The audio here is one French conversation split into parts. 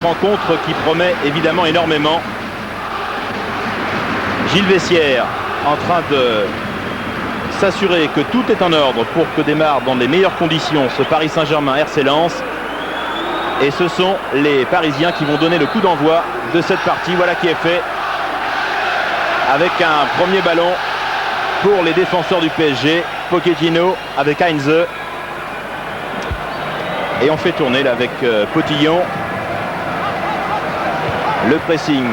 Rencontre qui promet évidemment énormément. Gilles Vessière en train de s'assurer que tout est en ordre pour que démarre dans les meilleures conditions ce Paris Saint-Germain RC Lens. Et ce sont les Parisiens qui vont donner le coup d'envoi de cette partie. Voilà qui est fait avec un premier ballon pour les défenseurs du PSG. Pochettino avec Heinze. Et on fait tourner là avec Potillon. Le pressing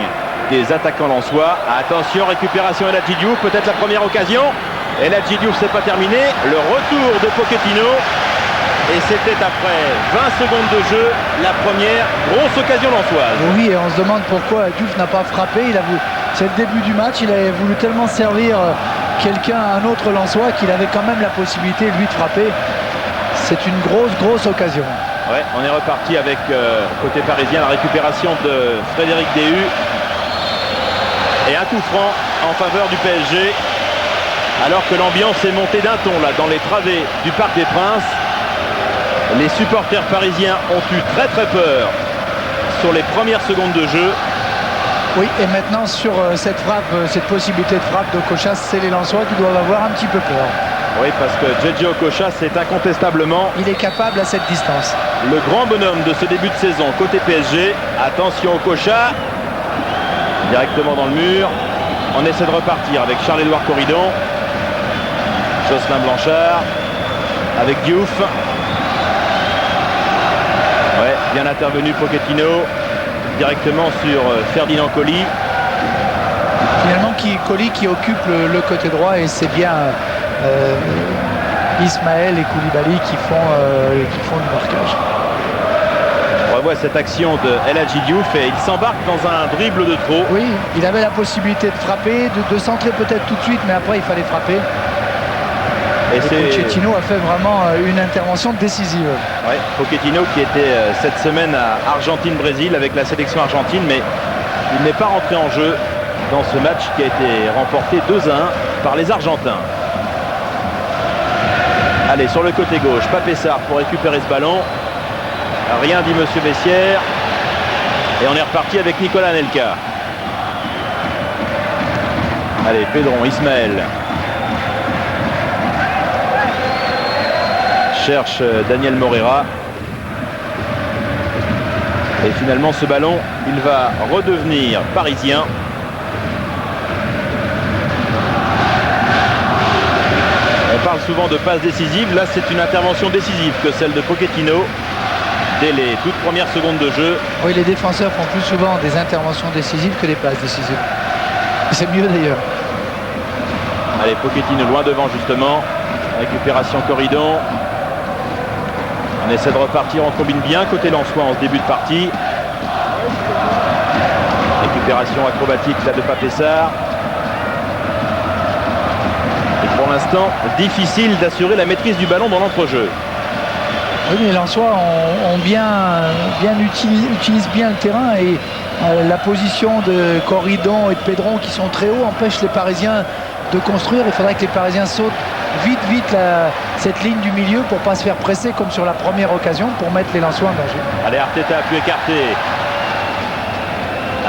des attaquants lensois. Attention, récupération El Hadji Diouf, peut-être la première occasion. El Hadji Diouf, c'est pas terminé. Le retour de Pochettino. Et c'était après 20 secondes de jeu la première grosse occasion lensoise. Oui, et on se demande pourquoi Diouf n'a pas frappé. C'est le début du match, il avait voulu tellement servir un autre lensois qu'il avait quand même la possibilité lui de frapper. C'est une grosse occasion. Ouais, on est reparti avec côté parisien la récupération de Frédéric Déhu et un coup franc en faveur du PSG alors que l'ambiance est montée d'un ton là dans les travées du Parc des Princes. Les supporters parisiens ont eu très peur sur les premières secondes de jeu. Oui, et maintenant sur cette possibilité de frappe d'Okocha, c'est les Lensois qui doivent avoir un petit peu peur. Oui, parce que JJ Okocha, c'est incontestablement... Il est capable à cette distance. Le grand bonhomme de ce début de saison côté PSG. Attention Okocha. Directement dans le mur. On essaie de repartir avec Charles-Édouard Corridon. Jocelyn Blanchard. Avec Diouf. Ouais, bien intervenu Pochettino. Directement sur Ferdinand Coly. Finalement, Coly qui occupe le côté droit et c'est bien... Ismaël et Koulibaly qui font le marquage. On revoit cette action de El Hadji Diouf et il s'embarque dans un dribble de trop. Oui, il avait la possibilité de frapper, de centrer peut-être tout de suite, mais après il fallait frapper. Et Pochettino a fait vraiment une intervention décisive. Ouais, Pochettino qui était cette semaine à Argentine-Brésil avec la sélection argentine, mais il n'est pas rentré en jeu dans ce match qui a été remporté 2-1 par les Argentins. Allez, sur le côté gauche, Pape Sarr pour récupérer ce ballon. Rien dit Monsieur Vessière. Et on est reparti avec Nicolas Anelka. Allez, Pedron, Ismaël. Cherche Daniel Morera. Et finalement, ce ballon, il va redevenir parisien. On parle souvent de passes décisives. Là, c'est une intervention décisive que celle de Pochettino dès les toutes premières secondes de jeu. Oui, les défenseurs font plus souvent des interventions décisives que des passes décisives. C'est mieux d'ailleurs. Allez, Pochettino loin devant justement. Récupération Corridon. On essaie de repartir, on combine bien côté lensois en ce début de partie. Récupération acrobatique là de Pape Sarr. Pour l'instant, difficile d'assurer la maîtrise du ballon dans l'entrejeu. Oui, mais les Lensois utilisent bien le terrain et la position de Corridon et de Pedron qui sont très hauts empêche les Parisiens de construire. Il faudrait que les Parisiens sautent vite cette ligne du milieu pour ne pas se faire presser comme sur la première occasion pour mettre les Lensois en danger. Allez, Arteta a pu écarter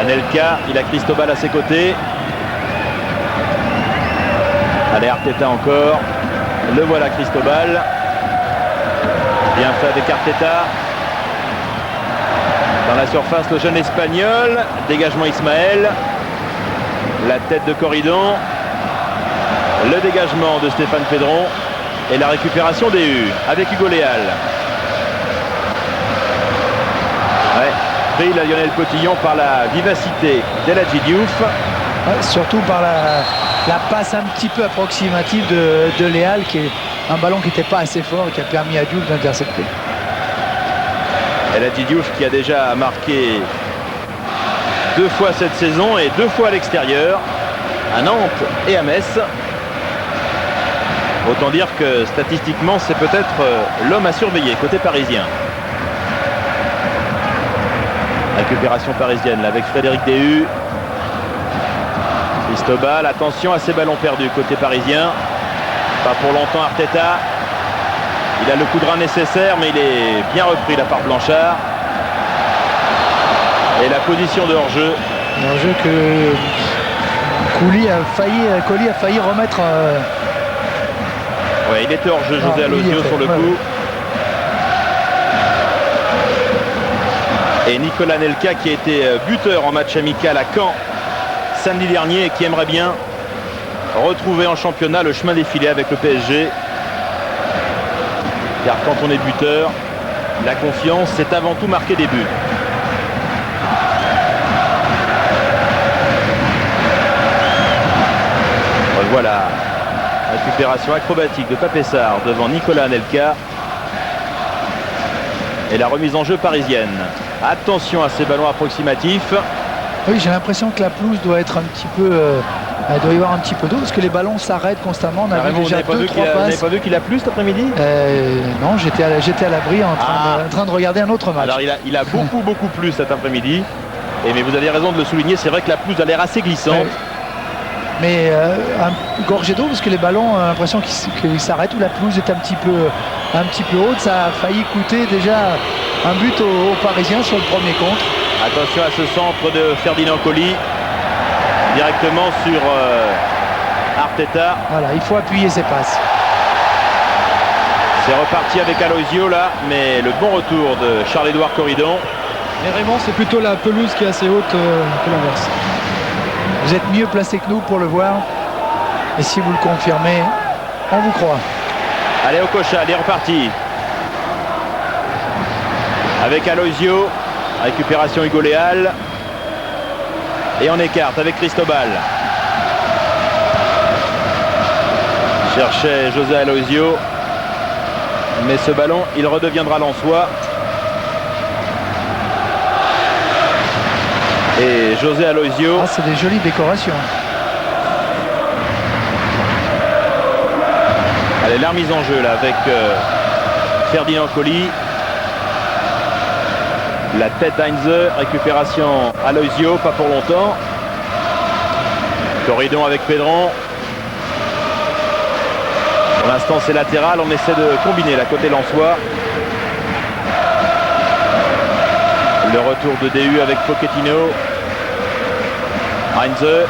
Anelka, il a Cristobal à ses côtés. Allez, Arteta encore. Le voilà Cristobal. Bien fait avec Arteta. Dans la surface, le jeune Espagnol. Dégagement Ismaël. La tête de Corridon. Le dégagement de Stéphane Pedron. Et la récupération des U avec Hugo Léal. Ouais, pris la Lionel Potillon par la vivacité d'El Hadji Diouf. Ouais, surtout par la passe un petit peu approximative de Léal, qui est un ballon qui n'était pas assez fort et qui a permis à Diouf d'intercepter. El Hadji Diouf qui a déjà marqué 2 fois cette saison et 2 fois à l'extérieur, à Nantes et à Metz. Autant dire que statistiquement c'est peut-être l'homme à surveiller côté parisien. Récupération parisienne là, avec Frédéric Déhu. Cristobal, attention à ces ballons perdus côté parisien. Pas pour longtemps Arteta. Il a le coup de rein nécessaire, mais il est bien repris là par Blanchard. Et la position de hors-jeu. Hors-jeu que Colli a failli remettre. Ouais, il était hors-jeu, José Alosio sur le coup. Et Nicolas Nelka qui a été buteur en match amical à Caen samedi dernier et qui aimerait bien retrouver en championnat le chemin des filets avec le PSG. Car quand on est buteur, la confiance, c'est avant tout marquer des buts. Voilà, récupération acrobatique de Pape Sarr devant Nicolas Anelka. Et la remise en jeu parisienne. Attention à ces ballons approximatifs. Oui, j'ai l'impression que la pelouse doit être un petit peu... il doit y avoir un petit peu d'eau parce que les ballons s'arrêtent constamment. On a vu déjà 2-3 passes. Vous n'avez pas vu qu'il a plu cet après-midi? Non, j'étais à l'abri en train de regarder un autre match. Alors il a beaucoup plu cet après-midi. Mais vous avez raison de le souligner, c'est vrai que la pelouse a l'air assez glissante. Mais gorgé d'eau parce que les ballons, on a l'impression qu'ils s'arrêtent ou la pelouse est un petit peu haute. Ça a failli coûter déjà un but aux Parisiens sur le premier contre. Attention à ce centre de Ferdinand Colli directement sur Arteta. Voilà, il faut appuyer ses passes. C'est reparti avec Alosio là, mais le bon retour de Charles-Édouard Corridon. Mais Raymond, c'est plutôt la pelouse qui est assez haute que l'inverse. Vous êtes mieux placé que nous pour le voir. Et si vous le confirmez, on vous croit. Allez, Okocha, il est reparti. Avec Alosio. Récupération Hugo Léal. Et on écarte avec Cristobal. Cherchait José Alosio. Mais ce ballon, il redeviendra lensois. Et José Alosio. Ah, c'est des jolies décorations. Allez, la remise en jeu là avec Ferdinand Colli. La tête d'Heinze, récupération Alosio, pas pour longtemps. Corridon avec Pedron. Pour l'instant c'est latéral, on essaie de combiner la côté lensois. Le retour de DU avec Pochettino. Heinze.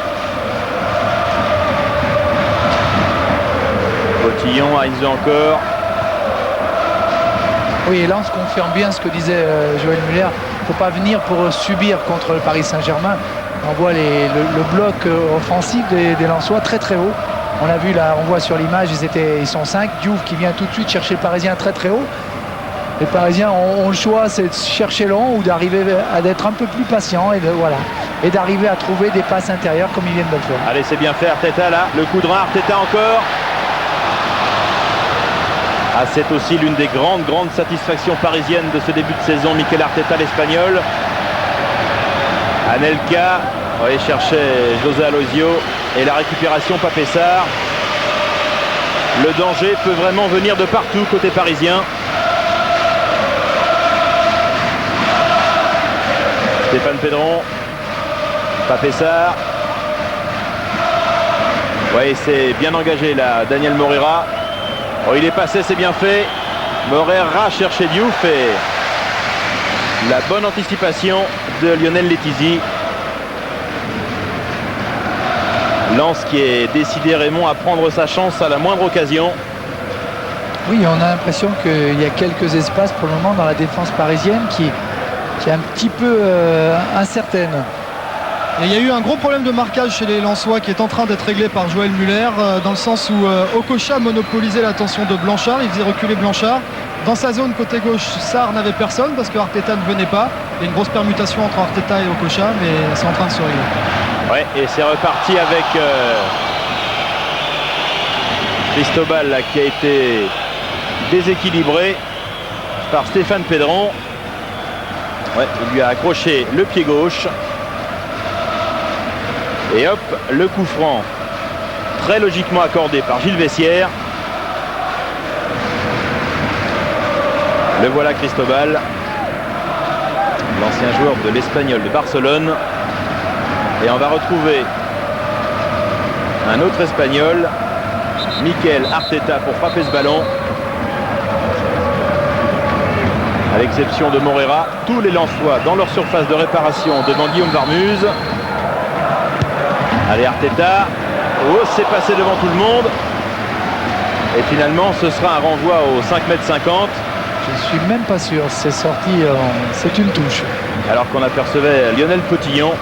Bottillon, Heinze encore. Oui, et là on se confirme bien ce que disait Joël Muller. Il ne faut pas venir pour subir contre le Paris Saint-Germain. On voit le bloc offensif des Lensois très très haut. On l'a vu là, on voit sur l'image, ils sont 5. Diouf qui vient tout de suite chercher le Parisien très très haut. Les Parisiens ont le choix, c'est de chercher long ou d'arriver à être un peu plus patient et d'arriver à trouver des passes intérieures comme ils viennent de le faire. Allez, c'est bien fait Arteta là, le coup de rein, Arteta encore. Ah, c'est aussi l'une des grandes satisfactions parisiennes de ce début de saison, Mikel Arteta, l'Espagnol. Anelka, oui, cherchait José Alosio et la récupération Pape Sarr. Le danger peut vraiment venir de partout côté parisien. Stéphane Pedron, Pape Sarr. Oui, c'est bien engagé là, Daniel Moreira. Oh, il est passé, c'est bien fait. Moreira cherchait Diouf et la bonne anticipation de Lionel Letizy. Lens qui est décidé, Raymond, à prendre sa chance à la moindre occasion. Oui, on a l'impression qu'il y a quelques espaces pour le moment dans la défense parisienne qui est un petit peu incertaine. Et il y a eu un gros problème de marquage chez les Lensois qui est en train d'être réglé par Joël Muller dans le sens où Okocha monopolisait l'attention de Blanchard, il faisait reculer Blanchard. Dans sa zone côté gauche, Sarr n'avait personne parce que Arteta ne venait pas. Il y a une grosse permutation entre Arteta et Okocha, mais c'est en train de se régler. Ouais, et c'est reparti avec Cristobal là, qui a été déséquilibré par Stéphane Pedron. Ouais, il lui a accroché le pied gauche. Et hop, le coup franc très logiquement accordé par Gilles Vessière. Le voilà Cristobal, l'ancien joueur de l'Espagnol de Barcelone. Et on va retrouver un autre Espagnol, Mikel Arteta, pour frapper ce ballon. À l'exception de Morera, tous les Lensois dans leur surface de réparation devant Guillaume Varmuse. Allez, Arteta. Oh, c'est passé devant tout le monde. Et finalement, ce sera un renvoi au 5,50 m. Je suis même pas sûr. C'est sorti, c'est une touche. Alors qu'on apercevait Lionel Potillon.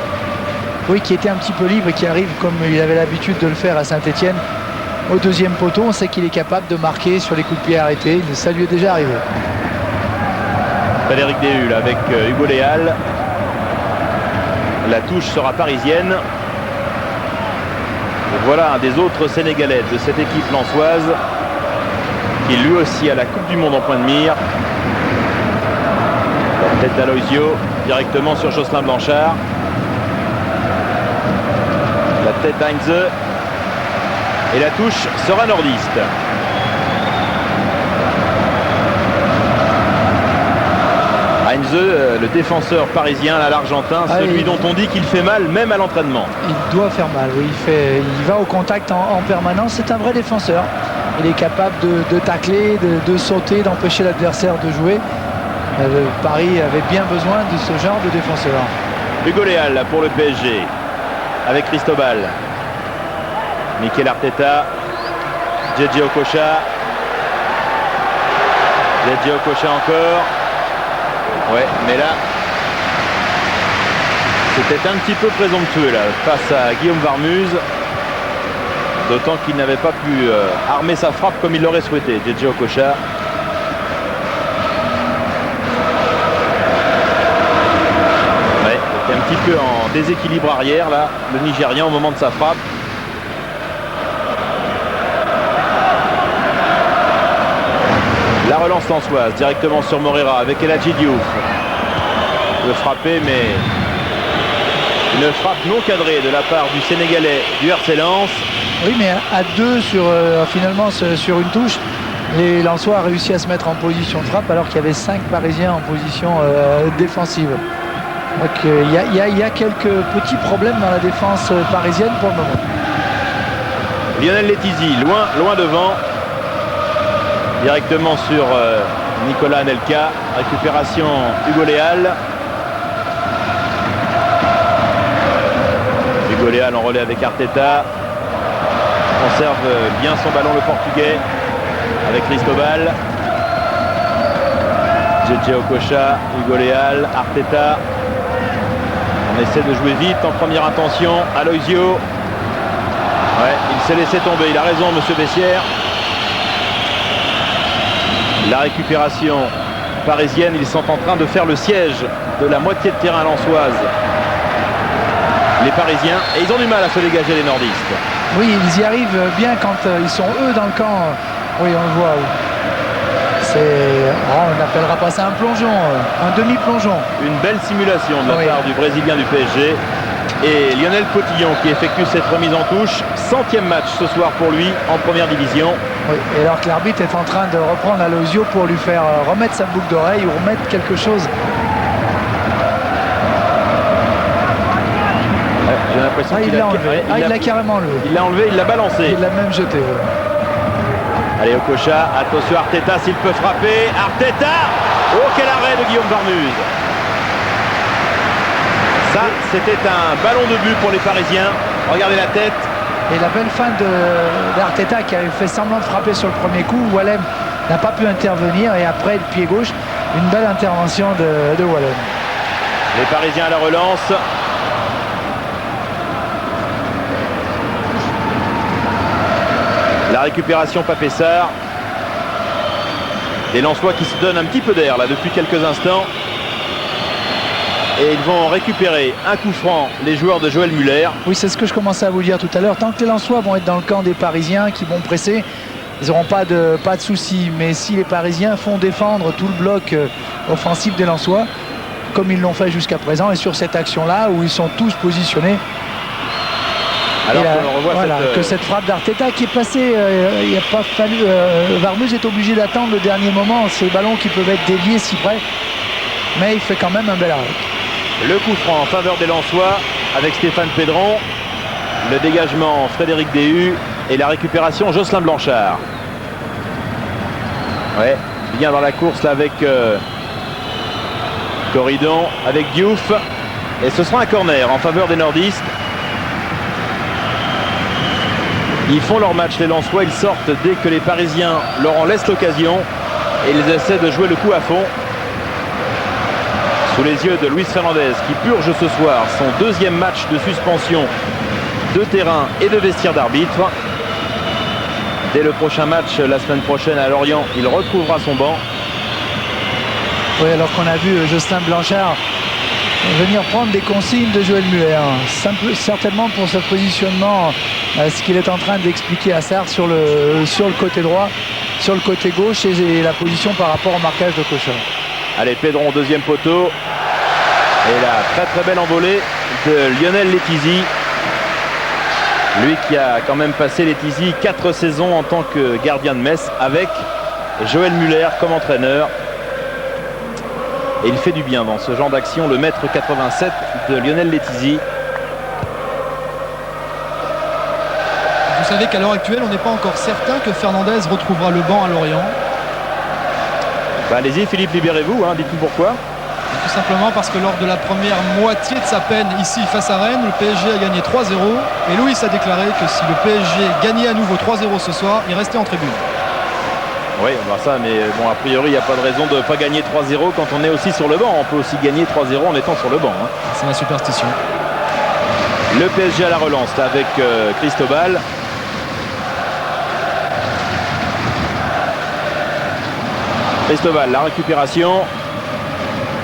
Oui, qui était un petit peu libre et qui arrive comme il avait l'habitude de le faire à Saint-Etienne. Au deuxième poteau, on sait qu'il est capable de marquer sur les coups de pied arrêtés. Ça lui est déjà arrivé. Frédéric Déhul avec Hugo Léal. La touche sera parisienne. Et voilà un des autres Sénégalais de cette équipe lensoise qui lui aussi a la Coupe du Monde en point de mire. La tête d'Aloisio directement sur Jocelyn Blanchard. La tête d'Heinze. Et la touche sera nordiste. Heinze, le défenseur parisien, l'Argentin, celui dont on dit qu'il fait mal même à l'entraînement. Il doit faire mal, oui. Il va au contact en permanence. C'est un vrai défenseur. Il est capable de tacler, de sauter, d'empêcher l'adversaire de jouer. Paris avait bien besoin de ce genre de défenseur. Hugo Léal pour le PSG avec Cristobal. Mikel Arteta. Djedje Okocha. Djedje Okocha encore. Ouais, mais là, c'était un petit peu présomptueux là, face à Guillaume Varmuse. D'autant qu'il n'avait pas pu armer sa frappe comme il l'aurait souhaité, Djedje Okocha. Ouais, il était un petit peu en déséquilibre arrière là, le Nigérian au moment de sa frappe. La relance lensoise directement sur Morera avec El Hadji Diouf. Le frapper, mais une frappe non cadrée de la part du Sénégalais du RC Lens. Oui, mais à deux finalement sur une touche, les Lensois ont réussi à se mettre en position de frappe alors qu'il y avait 5 Parisiens en position défensive. Donc il y a quelques petits problèmes dans la défense parisienne pour le moment. Lionel Letizy, loin devant. Directement sur Nicolas Anelka. Récupération Hugo Léal. Hugo Léal en relais avec Arteta. Conserve bien son ballon le Portugais avec Cristobal. Djedje Okocha, Hugo Léal, Arteta. On essaie de jouer vite en première intention. Aloisio. Ouais, il s'est laissé tomber. Il a raison, monsieur Bessières. La récupération parisienne, ils sont en train de faire le siège de la moitié de terrain lensoise. Les Parisiens, et ils ont du mal à se dégager les nordistes. Oui, ils y arrivent bien quand ils sont eux dans le camp. Oui, on le voit. On n'appellera pas ça un plongeon, un demi-plongeon. Une belle simulation de la part du Brésilien du PSG. Et Lionel Potillon qui effectue cette remise en touche. 100e match ce soir pour lui en première division. Oui, et alors que l'arbitre est en train de reprendre Aloisio pour lui faire remettre sa boucle d'oreille ou remettre quelque chose. Ouais, j'ai l'impression qu'il l'a enlevé. Il l'a carrément enlevé. Il l'a enlevé, il l'a balancé. Il l'a même jeté. Allez, Okocha, attention Arteta s'il peut frapper. Arteta. Oh, quel arrêt de Guillaume Varmuse. Ça, c'était un ballon de but pour les Parisiens. Regardez la tête. Et la belle fin d'Arteta qui avait fait semblant de frapper sur le premier coup. Wallem n'a pas pu intervenir et après le pied gauche, une belle intervention de Wallem. Les Parisiens à la relance. La récupération Papessard. Les Lensois qui se donnent un petit peu d'air là depuis quelques instants. Et ils vont récupérer un coup franc, les joueurs de Joël Muller. Oui, c'est ce que je commençais à vous dire tout à l'heure. Tant que les Lensois vont être dans le camp des Parisiens qui vont presser, ils n'auront pas de soucis. Mais si les Parisiens font défendre tout le bloc offensif des Lensois, comme ils l'ont fait jusqu'à présent, et sur cette action-là où ils sont tous positionnés, alors on revoit cette frappe d'Arteta qui est passée, il n'a pas fallu. Varmuse est obligé d'attendre le dernier moment, ces ballons qui peuvent être déviés si près, mais il fait quand même un bel arrêt. Le coup franc en faveur des Lensois avec Stéphane Pédron. Le dégagement Frédéric Déhul et la récupération Jocelyn Blanchard. Ouais, bien dans la course là avec Corridon avec Diouf. Et ce sera un corner en faveur des nordistes. Ils font leur match, les Lensois. Ils sortent dès que les Parisiens leur en laissent l'occasion. Et ils essaient de jouer le coup à fond. Sous les yeux de Luis Fernandez, qui purge ce soir son deuxième match de suspension de terrain et de vestiaire d'arbitre. Dès le prochain match, la semaine prochaine à Lorient, il retrouvera son banc. Oui, alors qu'on a vu Jocelyn Blanchard venir prendre des consignes de Joël Muller. Certainement pour ce positionnement, ce qu'il est en train d'expliquer à Sarr sur le côté droit, sur le côté gauche et la position par rapport au marquage de Cochin. Allez, Pedron, deuxième poteau. Et la très très belle envolée de Lionel Letizy. Lui qui a quand même passé Letizy 4 saisons en tant que gardien de Metz avec Joël Muller comme entraîneur. Et il fait du bien dans ce genre d'action, le mètre 87 de Lionel Letizy. Vous savez qu'à l'heure actuelle, on n'est pas encore certain que Fernandez retrouvera le banc à Lorient. Bah, allez-y Philippe, libérez-vous, hein, dites-nous pourquoi. Tout simplement parce que lors de la première moitié de sa peine ici face à Rennes, le PSG a gagné 3-0 et Louis a déclaré que si le PSG gagnait à nouveau 3-0 ce soir, il restait en tribune. Oui, on va ça, mais bon, a priori, il n'y a pas de raison de ne pas gagner 3-0 quand on est aussi sur le banc. On peut aussi gagner 3-0 en étant sur le banc. Hein. C'est ma superstition. Le PSG à la relance là, avec Cristobal. Cristobal, la récupération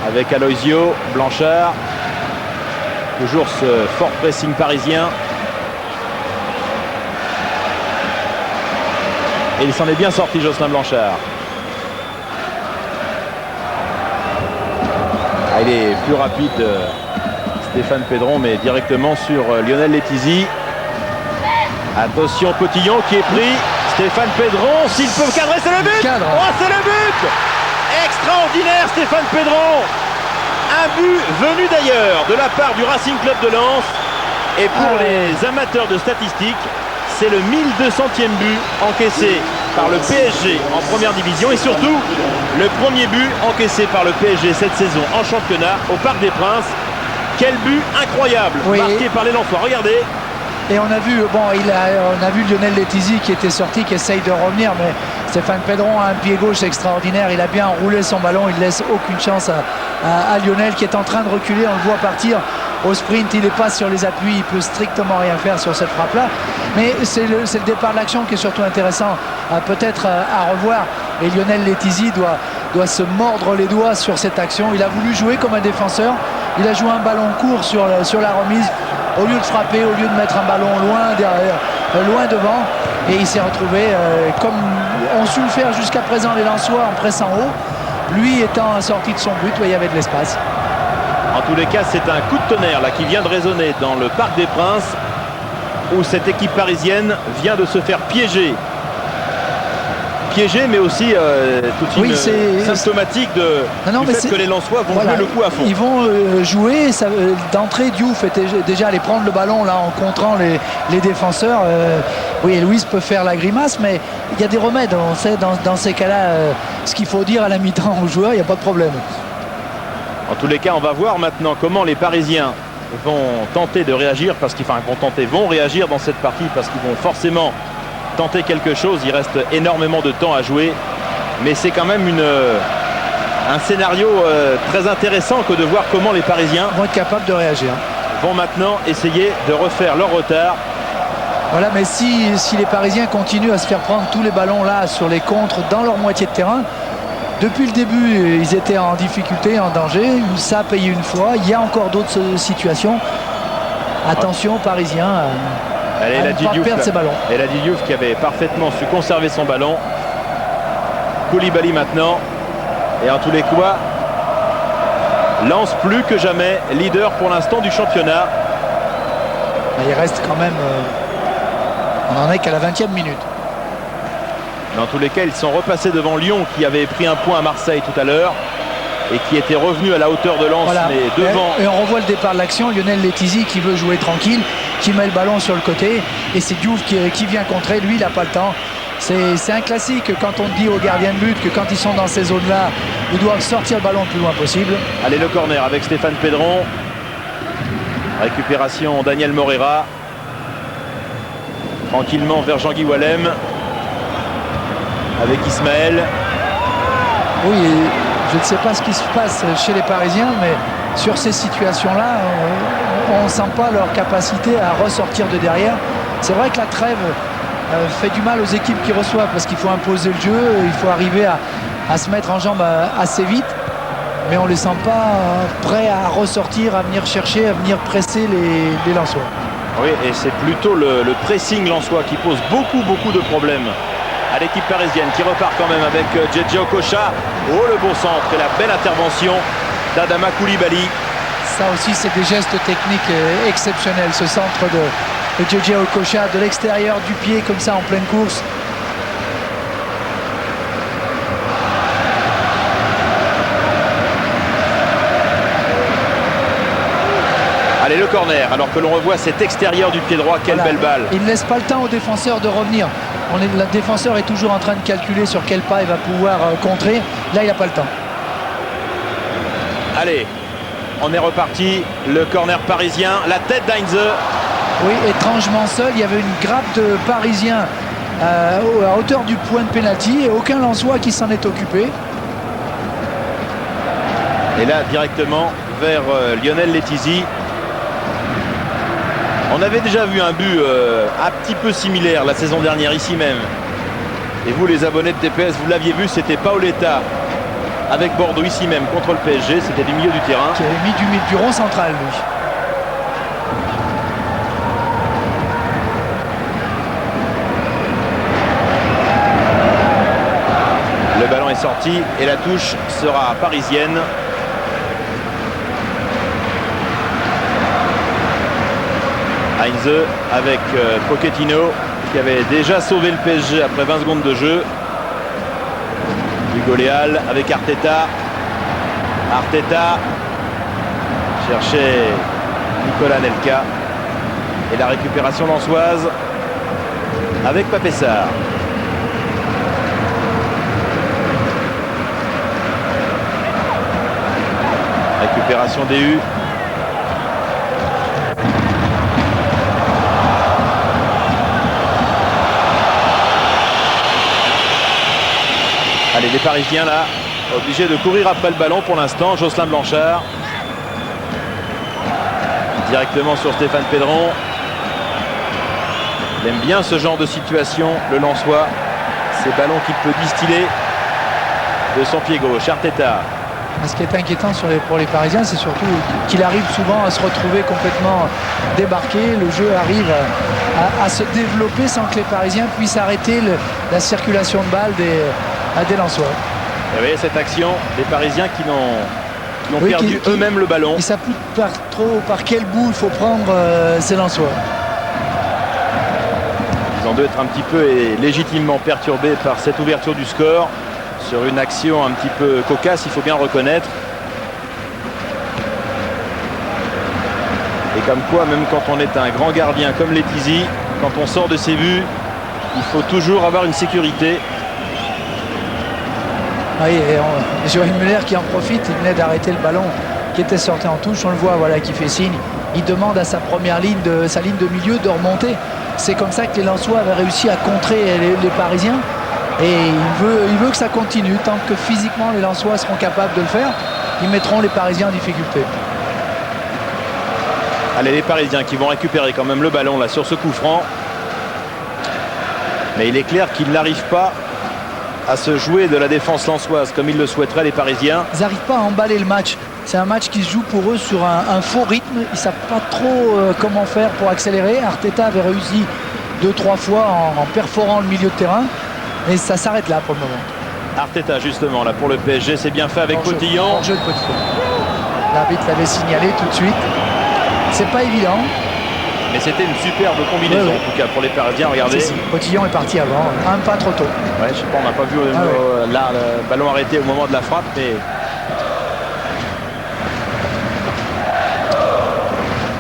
avec Aloisio, Blanchard. Toujours ce fort pressing parisien. Et il s'en est bien sorti, Jocelyn Blanchard. Ah, il est plus rapide, Stéphane Pedron, mais directement sur Lionel Letizy. Attention, Cotillon qui est pris. Stéphane Pedron, s'il peut cadrer, c'est le but. Oh, c'est le but. Extraordinaire, Stéphane Pedron. Un but venu d'ailleurs de la part du Racing Club de Lens. Et pour les amateurs de statistiques, c'est le 1200e but encaissé par le PSG en première division et surtout le premier but encaissé par le PSG cette saison en championnat au Parc des Princes. Quel but incroyable, marqué par les Lensois. Regardez. Et on a vu, on a vu Lionel Letizy qui était sorti, qui essaye de revenir, mais Stéphane Pedron a un pied gauche extraordinaire. Il a bien roulé son ballon, il ne laisse aucune chance à Lionel qui est en train de reculer. On le voit partir au sprint, il n'est pas sur les appuis, il peut strictement rien faire sur cette frappe-là. Mais c'est le départ de l'action qui est surtout intéressant, peut-être à revoir. Et Lionel Letizy doit se mordre les doigts sur cette action. Il a voulu jouer comme un défenseur. Il a joué un ballon court sur la remise. Au lieu de frapper, au lieu de mettre un ballon loin derrière, loin devant, et il s'est retrouvé comme ont su le faire jusqu'à présent les Lensois en pressant haut, lui étant sorti de son but, il y avait de l'espace. En tous les cas, c'est un coup de tonnerre là qui vient de résonner dans le Parc des Princes, où cette équipe parisienne vient de se faire piéger, mais aussi toute une symptomatique du fait que les Lensois vont jouer le coup à fond. Ils vont jouer, d'entrée Diouf était déjà allé prendre le ballon là en contrant les défenseurs. Oui, Louis peut faire la grimace, mais il y a des remèdes. On sait dans ces cas-là ce qu'il faut dire à la mi-temps aux joueurs, il n'y a pas de problème. En tous les cas, on va voir maintenant comment les Parisiens vont tenter de réagir, vont réagir dans cette partie parce qu'ils vont forcément tenter quelque chose. Il reste énormément de temps à jouer, mais c'est quand même un scénario très intéressant que de voir comment les Parisiens vont être capables de réagir. Vont maintenant essayer de refaire leur retard. Voilà, mais si les Parisiens continuent à se faire prendre tous les ballons là sur les contres dans leur moitié de terrain, depuis le début ils étaient en difficulté, en danger, ça a payé une fois, il y a encore d'autres situations. Attention Parisiens. Elle a dit Diouf, perdre ses ballons. Elle a dit Diouf qui avait parfaitement su conserver son ballon. Koulibaly maintenant. Et en tous les coups, Lens plus que jamais leader pour l'instant du championnat. Il reste quand même... on n'en est qu'à la 20e minute. Dans tous les cas, ils sont repassés devant Lyon qui avait pris un point à Marseille tout à l'heure et qui était revenu à la hauteur de Lens, voilà. Mais devant. Et on revoit le départ de l'action. Lionel Letizy qui veut jouer tranquille, qui met le ballon sur le côté, et c'est Diouf qui vient contrer. Lui, il n'a pas le temps. C'est un classique quand on dit aux gardiens de but que quand ils sont dans ces zones-là, ils doivent sortir le ballon le plus loin possible. Allez, le corner avec Stéphane Pedron. Récupération Daniel Morera. Tranquillement vers Jean-Guy Wallem. Avec Ismaël. Oui, je ne sais pas ce qui se passe chez les Parisiens, mais sur ces situations-là, on ne sent pas leur capacité à ressortir de derrière. C'est vrai que la trêve fait du mal aux équipes qui reçoivent parce qu'il faut imposer le jeu, il faut arriver à se mettre en jambe assez vite, mais on ne les sent pas prêts à ressortir, à venir chercher, à venir presser les Lensois. Oui, et c'est plutôt le pressing lensois qui pose beaucoup de problèmes à l'équipe parisienne, qui repart quand même avec Djedje Okocha. Oh, le beau centre et la belle intervention d'Adama Koulibaly. Ça aussi, c'est des gestes techniques exceptionnels, ce centre de Djedje Okocha de l'extérieur du pied comme ça en pleine course. Allez, le corner, alors que l'on revoit cet extérieur du pied droit, quelle belle balle. Il ne laisse pas le temps au défenseur de revenir. Le défenseur est toujours en train de calculer sur quel pas il va pouvoir contrer. Là, il n'a pas le temps. Allez, on est reparti. Le corner parisien, la tête d'Heinze. Oui, étrangement seul. Il y avait une grappe de Parisiens à hauteur du point de pénalty et aucun Lensois qui s'en est occupé. Et là, directement vers Lionel Letizy. On avait déjà vu un but un petit peu similaire la saison dernière, ici même. Et vous, les abonnés de TPS, vous l'aviez vu, c'était Paoletta avec Bordeaux, ici même, contre le PSG. C'était du milieu du terrain. Qui avait mis du rond central, lui. Le ballon est sorti et la touche sera parisienne. Heinze avec Pochettino qui avait déjà sauvé le PSG après 20 secondes de jeu. Hugo Léal avec Arteta. Arteta cherchait Nicolas Nelka. Et la récupération lensoise avec Pape Sarr. Récupération DU. Allez, les Parisiens là, obligés de courir après le ballon pour l'instant. Jocelyn Blanchard. Directement sur Stéphane Pedron. Il aime bien ce genre de situation, le Lensois. Ces ballons qu'il peut distiller de son pied gauche. Arteta. Ce qui est inquiétant pour les Parisiens, c'est surtout qu'il arrive souvent à se retrouver complètement débarqué. Le jeu arrive à se développer sans que les Parisiens puissent arrêter la circulation de balles des Lensois. Et vous voyez cette action, des Parisiens qui n'ont perdu eux-mêmes le ballon. Ils ne savent plus trop par quel bout il faut prendre ces Lensois. Ils ont dû être un petit peu et légitimement perturbés par cette ouverture du score sur une action un petit peu cocasse, il faut bien le reconnaître. Et comme quoi, même quand on est un grand gardien comme Letizy, quand on sort de ses buts, il faut toujours avoir une sécurité. Oui, et Joël Muller qui en profite, il venait d'arrêter le ballon qui était sorti en touche, on le voit, voilà, qui fait signe. Il demande à sa première ligne, sa ligne de milieu de remonter. C'est comme ça que les Lensois avaient réussi à contrer les Parisiens. Et il veut que ça continue. Tant que physiquement les Lensois seront capables de le faire, ils mettront les Parisiens en difficulté. Allez, les Parisiens qui vont récupérer quand même le ballon là sur ce coup franc. Mais il est clair qu'ils n'arrivent pas à se jouer de la défense lensoise comme ils le souhaiteraient, les Parisiens. Ils n'arrivent pas à emballer le match. C'est un match qui se joue pour eux sur un faux rythme. Ils ne savent pas trop comment faire pour accélérer. Arteta avait réussi 2-3 fois en perforant le milieu de terrain. Et ça s'arrête là pour le moment. Arteta justement là pour le PSG, c'est bien fait avec Potillon. Hors-jeu de Potillon. L'arbitre l'avait signalé tout de suite. C'est pas évident. Mais c'était une superbe combinaison en tout cas pour les Parisiens. Regardez. Potillon est parti avant, un pas trop tôt. Ouais, je sais pas, on n'a pas vu là le ballon arrêté au moment de la frappe, mais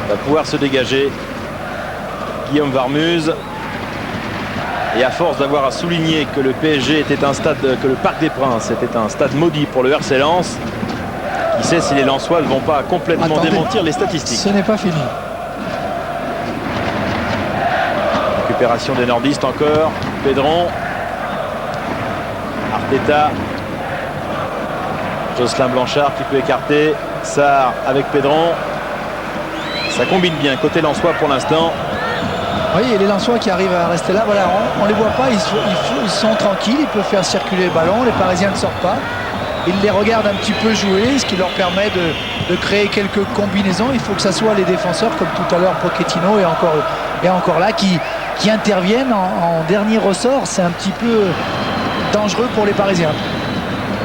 va pouvoir se dégager. Guillaume Varmuz. Et à force d'avoir à souligner que le PSG était un stade, que le Parc des Princes était un stade maudit pour le RC Lens, qui sait si les Lensois ne vont pas complètement démentir les statistiques. Ce n'est pas fini. Récupération des nordistes encore. Pedron. Arteta. Jocelyn Blanchard qui peut écarter. Sarr avec Pedron. Ça combine bien côté lensois pour l'instant. Oui, et les Lensois qui arrivent à rester là, voilà, on ne les voit pas, ils sont tranquilles, ils peuvent faire circuler le ballon, les Parisiens ne sortent pas. Ils les regardent un petit peu jouer, ce qui leur permet de créer quelques combinaisons. Il faut que ce soit les défenseurs, comme tout à l'heure Pochettino et encore là, qui interviennent en dernier ressort. C'est un petit peu dangereux pour les Parisiens.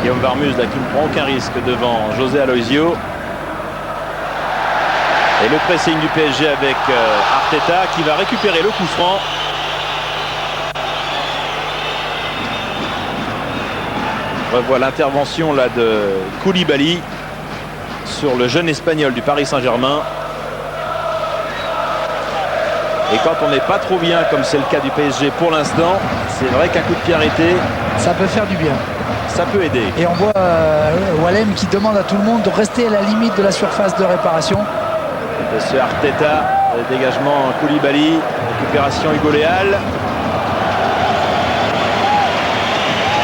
Guillaume Varmus là, qui ne prend aucun risque devant José Aloisio. Et le pressing du PSG avec Arteta qui va récupérer le coup franc. On revoit l'intervention là de Koulibaly sur le jeune espagnol du Paris Saint-Germain. Et quand on n'est pas trop bien, comme c'est le cas du PSG pour l'instant, c'est vrai qu'un coup de pied arrêté, ça peut faire du bien. Ça peut aider. Et on voit Wallem qui demande à tout le monde de rester à la limite de la surface de réparation. Monsieur Arteta, dégagement Koulibaly, récupération Hugo Léal.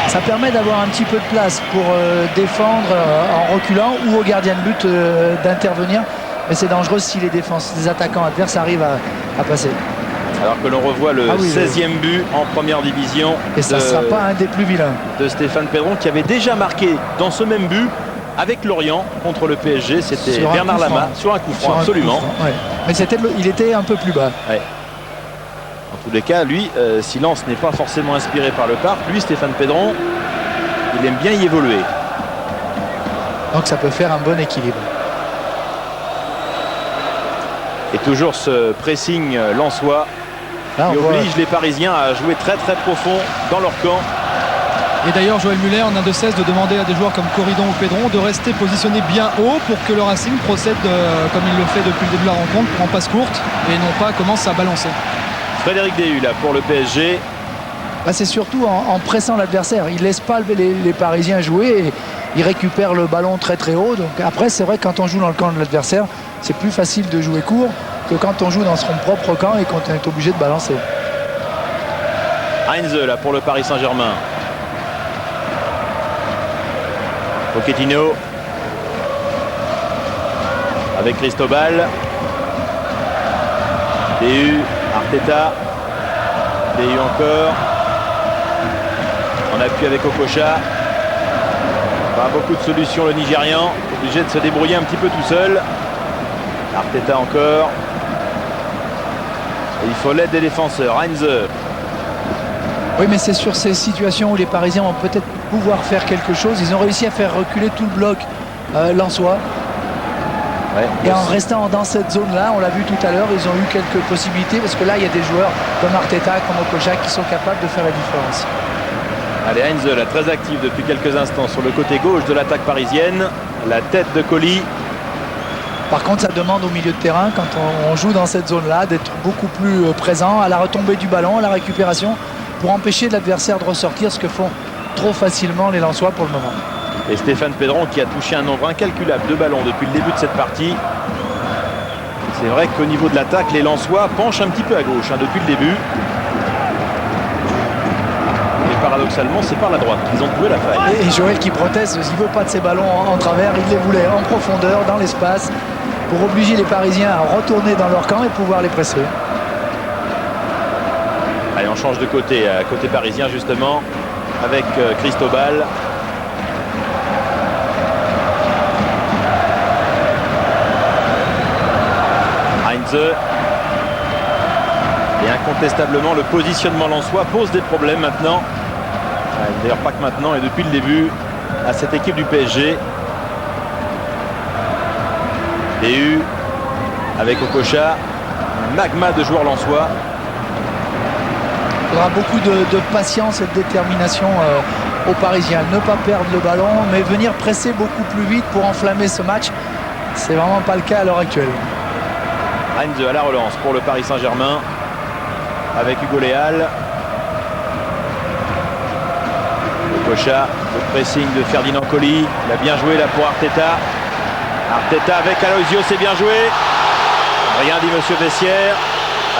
Ça permet d'avoir un petit peu de place pour défendre en reculant ou au gardien de but d'intervenir. Mais c'est dangereux si les attaquants adverses arrivent à passer. Alors que l'on revoit le 16e but en première division. Et ça ne sera pas un des plus vilains. De Stéphane Pedron qui avait déjà marqué dans ce même but avec Lorient contre le PSG. C'était Bernard Lama sur un coup franc, absolument. Ouais. Mais il était un peu plus bas. Ouais. En tous les cas, lui, si Lens n'est pas forcément inspiré par le parc, lui, Stéphane Pedron, il aime bien y évoluer. Donc ça peut faire un bon équilibre. Et toujours ce pressing lensois qui oblige les Parisiens à jouer très très profond dans leur camp. Et d'ailleurs, Joël Muller n'a de cesse de demander à des joueurs comme Corridon ou Pedron de rester positionnés bien haut pour que le Racing procède comme il le fait depuis le début de la rencontre, en passe courte et non pas commence à balancer. Frédéric Déhu là pour le PSG. C'est surtout en pressant l'adversaire. Il ne laisse pas les Parisiens jouer et il récupère le ballon très très haut. Donc après, c'est vrai que quand on joue dans le camp de l'adversaire, c'est plus facile de jouer court que quand on joue dans son propre camp et qu'on est obligé de balancer. Heinze là pour le Paris Saint-Germain. Pochettino avec Cristobal. Déhu, Arteta. Déhu encore. On appuie avec Okocha. Pas beaucoup de solutions le Nigérian. Obligé de se débrouiller un petit peu tout seul. Arteta encore. Et il faut l'aide des défenseurs. Heinze. Oui, mais c'est sur ces situations où les Parisiens vont peut-être pouvoir faire quelque chose. Ils ont réussi à faire reculer tout le bloc lensois. Ouais, et en restant dans cette zone-là, on l'a vu tout à l'heure, ils ont eu quelques possibilités parce que là, il y a des joueurs comme Arteta, comme Okocha qui sont capables de faire la différence. Allez, Heinze, là, très actif depuis quelques instants sur le côté gauche de l'attaque parisienne. La tête de Coly. Par contre, ça demande au milieu de terrain, quand on joue dans cette zone-là, d'être beaucoup plus présent à la retombée du ballon, à la récupération, pour empêcher l'adversaire de ressortir, ce que font trop facilement les Lensois pour le moment. Et Stéphane Pedron qui a touché un nombre incalculable de ballons depuis le début de cette partie. C'est vrai qu'au niveau de l'attaque, les Lensois penchent un petit peu à gauche depuis le début. Et paradoxalement, c'est par la droite qu'ils ont trouvé la faille. Et Joël qui proteste, il ne veut pas de ces ballons en travers, il les voulait en profondeur, dans l'espace, pour obliger les Parisiens à retourner dans leur camp et pouvoir les presser. Allez, on change de côté, côté parisien justement, avec Cristobal. Heinze. Et incontestablement, le positionnement lensois pose des problèmes maintenant. D'ailleurs, pas que maintenant, et depuis le début, à cette équipe du PSG. Déhu avec Okocha, un magma de joueurs lensois. Il y aura beaucoup de patience et de détermination aux Parisiens. Ne pas perdre le ballon, mais venir presser beaucoup plus vite pour enflammer ce match. C'est vraiment pas le cas à l'heure actuelle. Heinze à la relance pour le Paris Saint-Germain avec Hugo Léal. Okocha, le pressing de Ferdinand Coly. Il a bien joué là pour Arteta. Arteta avec Aloisio, c'est bien joué. Rien dit monsieur Bessières.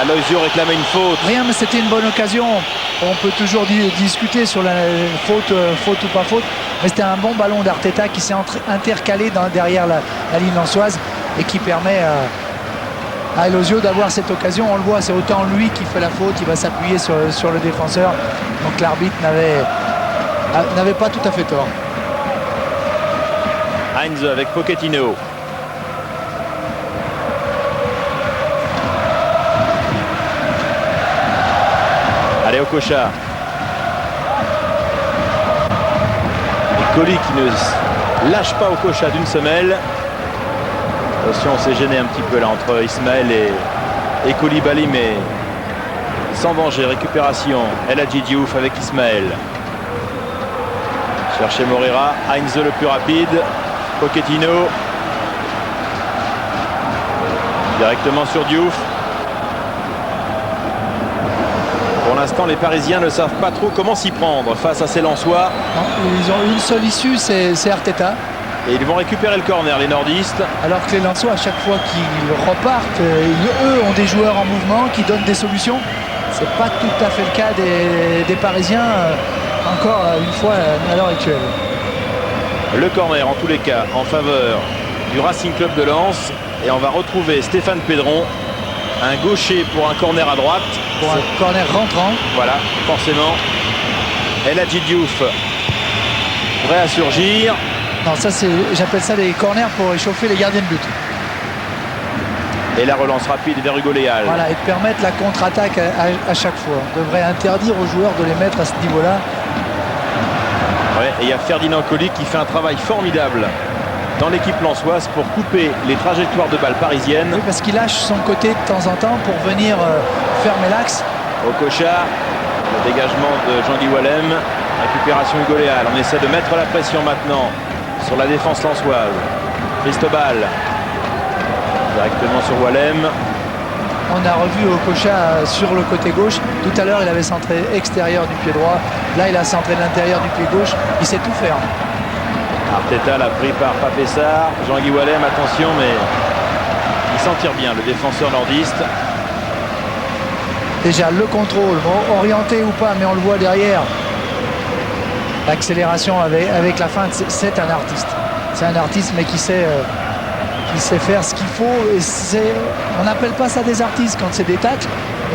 Aloisio réclamait une faute. Rien, mais c'était une bonne occasion. On peut toujours discuter sur la faute ou pas faute. Mais c'était un bon ballon d'Arteta qui s'est intercalé derrière la ligne lensoise et qui permet à Aloisio d'avoir cette occasion. On le voit, c'est autant lui qui fait la faute. Il va s'appuyer sur le défenseur. Donc l'arbitre n'avait pas tout à fait tort. Heinze avec Pochettino. Allez, Okocha. Et Coly qui ne lâche pas Okocha d'une semelle. Attention, on s'est gêné un petit peu là entre Ismaël et Koulibaly, mais sans danger. Récupération. El Hadji Diouf avec Ismaël. Chercher Moreira. Heinze le plus rapide. Pochettino. Directement sur Diouf. Pour l'instant, les Parisiens ne savent pas trop comment s'y prendre face à ces Lensois. Ils ont une seule issue, c'est Arteta. Et ils vont récupérer le corner, les nordistes. Alors que les Lensois, à chaque fois qu'ils repartent, eux ont des joueurs en mouvement qui donnent des solutions. C'est pas tout à fait le cas des Parisiens, encore une fois à l'heure actuelle. Le corner, en tous les cas, en faveur du Racing Club de Lens. Et on va retrouver Stéphane Pedron, un gaucher pour un corner à droite. Pour un corner rentrant. Voilà, forcément. El Hadji Diouf, prêt à surgir. Non, ça j'appelle ça des corners pour échauffer les gardiens de but. Et la relance rapide vers Hugo Léal. Voilà, et de permettre la contre-attaque à chaque fois. On devrait interdire aux joueurs de les mettre à ce niveau-là. Ouais, et il y a Ferdinand Coly qui fait un travail formidable dans l'équipe lensoise pour couper les trajectoires de balles parisiennes. Oui, parce qu'il lâche son côté de temps en temps pour venir fermer l'axe. Okocha, le dégagement de Jean-Guy Wallem, récupération Hugo Léal. On essaie de mettre la pression maintenant sur la défense lensoise. Cristobal, directement sur Wallem. On a revu Okocha sur le côté gauche. Tout à l'heure, il avait centré extérieur du pied droit. Là, il a centré l'intérieur du pied gauche. Il sait tout faire. Arteta l'a pris par Pape Sarr. Jean-Guy Wallem, attention, mais il s'en tire bien, le défenseur nordiste. Déjà, le contrôle, bon, orienté ou pas, mais on le voit derrière. L'accélération avec la feinte, c'est un artiste. C'est un artiste, mais qui sait faire ce qu'il faut. Et on n'appelle pas ça des artistes quand c'est des tacles,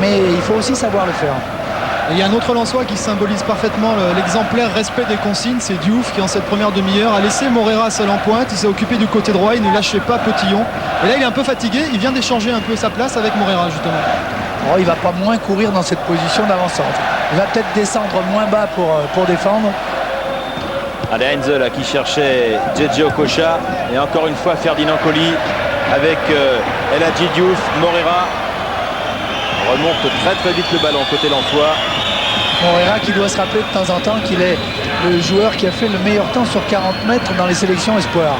mais il faut aussi savoir le faire. Et il y a un autre Lensois qui symbolise parfaitement l'exemplaire respect des consignes, c'est Diouf qui en cette première demi-heure a laissé Moreira seul en pointe, il s'est occupé du côté droit, il ne lâchait pas Petillon. Et là il est un peu fatigué, il vient d'échanger un peu sa place avec Moreira justement. Oh, il va pas moins courir dans cette position d'avant-centre. Il va peut-être descendre moins bas pour défendre. Allez, Heinze là qui cherchait JJ Okocha. Et encore une fois Ferdinand Coly avec El Hadji Diouf. Moreira remonte très vite le ballon côté lensois. Moreira qui doit se rappeler de temps en temps qu'il est le joueur qui a fait le meilleur temps sur 40 mètres dans les sélections espoirs.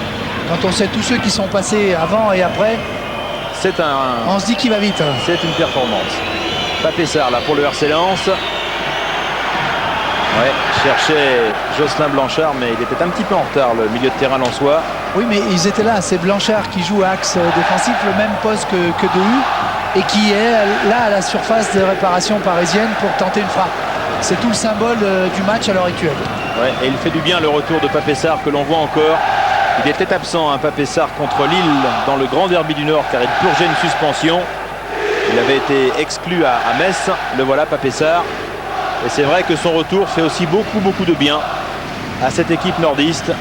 Quand on sait tous ceux qui sont passés avant et après, on se dit qu'il va vite. C'est une performance. Pape Sarr là pour le RC Lens. Ouais, cherchait Jocelyn Blanchard, mais il était un petit peu en retard, le milieu de terrain lensois. Oui, mais ils étaient là. C'est Blanchard qui joue à axe défensif, le même poste que Dehu, et qui est là à la surface de réparation parisienne pour tenter une frappe. C'est tout le symbole du match à l'heure actuelle. Ouais, et il fait du bien le retour de Pape Sarr que l'on voit encore. Il était absent, hein, Pape Sarr contre Lille dans le Grand Derby du Nord car il purgeait une suspension. Il avait été exclu à Metz. Le voilà, Pape Sarr. Et c'est vrai que son retour fait aussi beaucoup de bien à cette équipe nordiste.